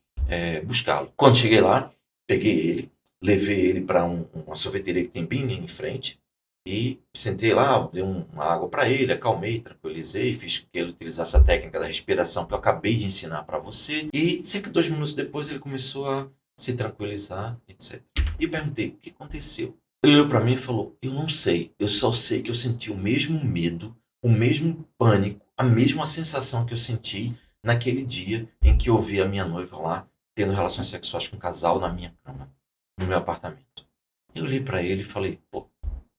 A: buscá-lo. Quando cheguei lá, peguei ele, levei ele para uma sorveteria que tem bem em frente e sentei lá, dei uma água para ele, acalmei, tranquilizei, fiz com que ele utilizasse a técnica da respiração que eu acabei de ensinar para você. E cerca de 2 minutos depois ele começou a se tranquilizar, etc. E eu perguntei, o que aconteceu? Ele olhou para mim e falou, eu não sei, eu só sei que eu senti o mesmo medo, o mesmo pânico, a mesma sensação que eu senti naquele dia em que eu vi a minha noiva lá tendo relações sexuais com um casal na minha cama, no meu apartamento. Eu olhei para ele e falei, pô,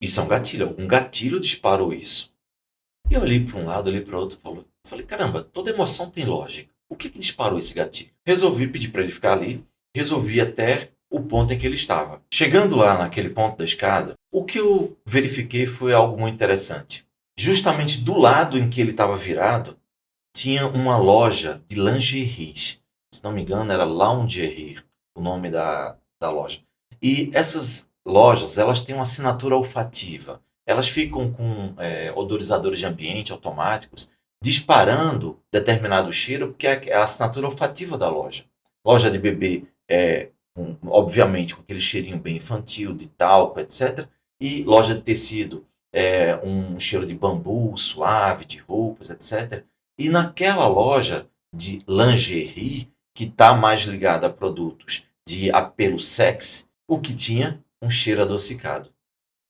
A: isso é um gatilho, algum gatilho disparou isso. E eu olhei para um lado, olhei para o outro e falei, caramba, toda emoção tem lógica. O que disparou esse gatilho? Resolvi pedir para ele ficar ali, resolvi até o ponto em que ele estava. Chegando lá naquele ponto da escada, o que eu verifiquei foi algo muito interessante. Justamente do lado em que ele estava virado, tinha uma loja de lingeries. Se não me engano, era Lingerie, o nome da loja. E essas lojas, elas têm uma assinatura olfativa. Elas ficam com odorizadores de ambiente automáticos, disparando determinado cheiro, porque é a assinatura olfativa da loja. Loja de bebê, obviamente, com aquele cheirinho bem infantil, de talco, etc. E loja de tecido, um cheiro de bambu suave, de roupas, etc. E naquela loja de lingerie, que está mais ligada a produtos de apelo sexy, o que tinha? Um cheiro adocicado.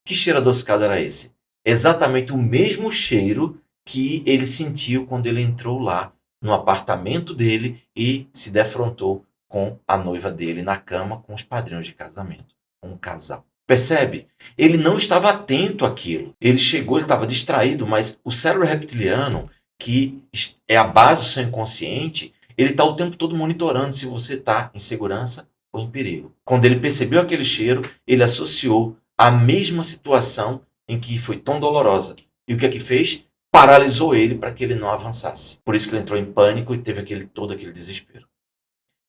A: Que cheiro adocicado era esse? Exatamente o mesmo cheiro que ele sentiu quando ele entrou lá no apartamento dele e se defrontou com a noiva dele na cama com os padrinhos de casamento, com um casal. Percebe? Ele não estava atento àquilo. Ele chegou, ele estava distraído, mas o cérebro reptiliano, que é a base do seu inconsciente, ele está o tempo todo monitorando se você está em segurança ou em perigo. Quando ele percebeu aquele cheiro, ele associou a mesma situação em que foi tão dolorosa. E o que é que fez? Paralisou ele para que ele não avançasse. Por isso que ele entrou em pânico e teve todo aquele desespero.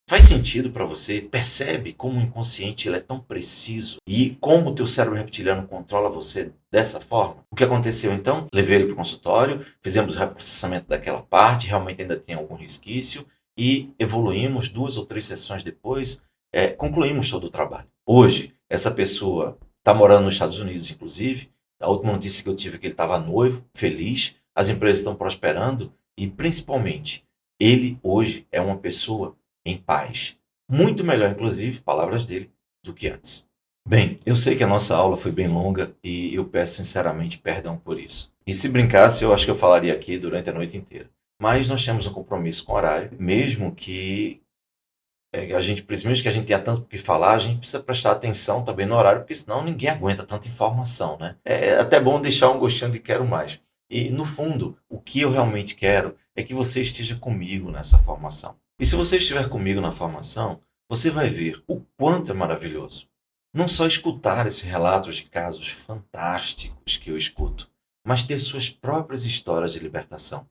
A: Faz sentido para você? Percebe como o inconsciente ele é tão preciso e como o teu cérebro reptiliano controla você dessa forma? O que aconteceu então? Levei ele para o consultório, fizemos o reprocessamento daquela parte, realmente ainda tem algum resquício e evoluímos 2 ou 3 sessões depois, concluímos todo o trabalho. Hoje, essa pessoa está morando nos Estados Unidos, inclusive. A última notícia que eu tive é que ele estava noivo, feliz, as empresas estão prosperando e, principalmente, ele hoje é uma pessoa em paz. Muito melhor, inclusive, palavras dele, do que antes. Bem, eu sei que a nossa aula foi bem longa e eu peço sinceramente perdão por isso. E se brincasse, eu acho que eu falaria aqui durante a noite inteira. Mas nós temos um compromisso com o horário, mesmo que a gente, principalmente que a gente tenha tanto o que falar, a gente precisa prestar atenção também no horário, porque senão ninguém aguenta tanta informação, né? É até bom deixar um gostinho de quero mais. E, no fundo, o que eu realmente quero é que você esteja comigo nessa formação. E se você estiver comigo na formação, você vai ver o quanto é maravilhoso. Não só escutar esses relatos de casos fantásticos que eu escuto, mas ter suas próprias histórias de libertação.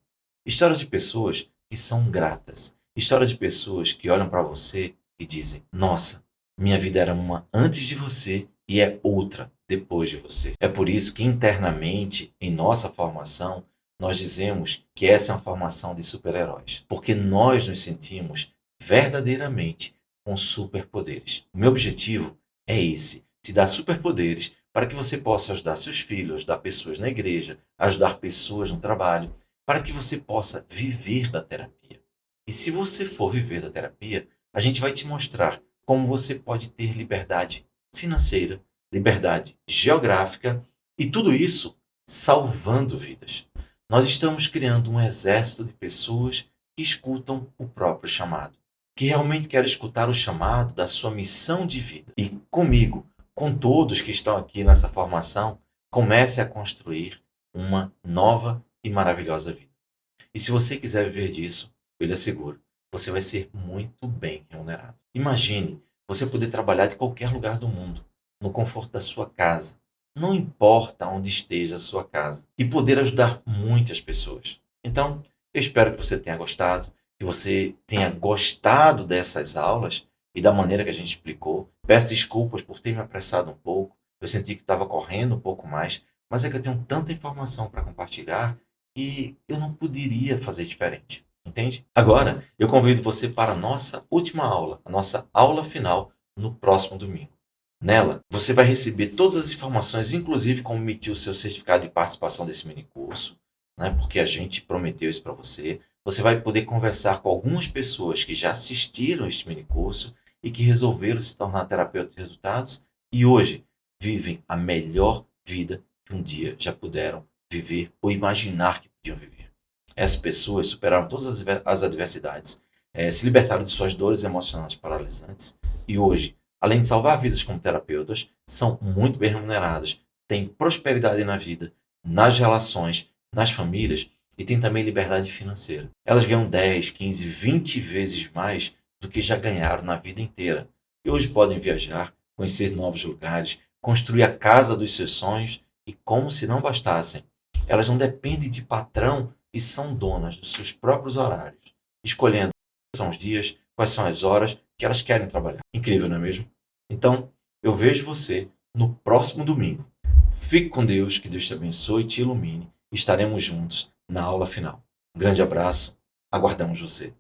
A: Histórias de pessoas que são gratas. Histórias de pessoas que olham para você e dizem: Nossa, minha vida era uma antes de você e é outra depois de você. É por isso que internamente, em nossa formação, nós dizemos que essa é uma formação de super-heróis. Porque nós nos sentimos verdadeiramente com superpoderes. O meu objetivo é esse: te dar superpoderes para que você possa ajudar seus filhos, ajudar pessoas na igreja, ajudar pessoas no trabalho, para que você possa viver da terapia. E se você for viver da terapia, a gente vai te mostrar como você pode ter liberdade financeira, liberdade geográfica e tudo isso salvando vidas. Nós estamos criando um exército de pessoas que escutam o próprio chamado, que realmente querem escutar o chamado da sua missão de vida. E comigo, com todos que estão aqui nessa formação, comece a construir uma nova e maravilhosa vida. E se você quiser viver disso, eu lhe asseguro, você vai ser muito bem remunerado. Imagine você poder trabalhar de qualquer lugar do mundo, no conforto da sua casa, não importa onde esteja a sua casa, e poder ajudar muitas pessoas. Então, eu espero que você tenha gostado, que você tenha gostado dessas aulas e da maneira que a gente explicou. Peço desculpas por ter me apressado um pouco, eu senti que estava correndo um pouco mais, mas é que eu tenho tanta informação para compartilhar e eu não poderia fazer diferente, entende? Agora, eu convido você para a nossa última aula, a nossa aula final, no próximo domingo. Nela, você vai receber todas as informações, inclusive como emitir o seu certificado de participação desse minicurso, né? Porque a gente prometeu isso para você. Você vai poder conversar com algumas pessoas que já assistiram a este minicurso e que resolveram se tornar terapeutas de resultados e hoje vivem a melhor vida que um dia já puderam viver ou imaginar que podiam viver. Essas pessoas superaram todas as adversidades, se libertaram de suas dores emocionais paralisantes e hoje, além de salvar vidas como terapeutas, são muito bem remuneradas, têm prosperidade na vida, nas relações, nas famílias e têm também liberdade financeira. Elas ganham 10, 15, 20 vezes mais do que já ganharam na vida inteira. E hoje podem viajar, conhecer novos lugares, construir a casa dos seus sonhos e, como se não bastassem, elas não dependem de patrão e são donas dos seus próprios horários, escolhendo quais são os dias, quais são as horas que elas querem trabalhar. Incrível, não é mesmo? Então, eu vejo você no próximo domingo. Fique com Deus, que Deus te abençoe e te ilumine. Estaremos juntos na aula final. Um grande abraço, aguardamos você.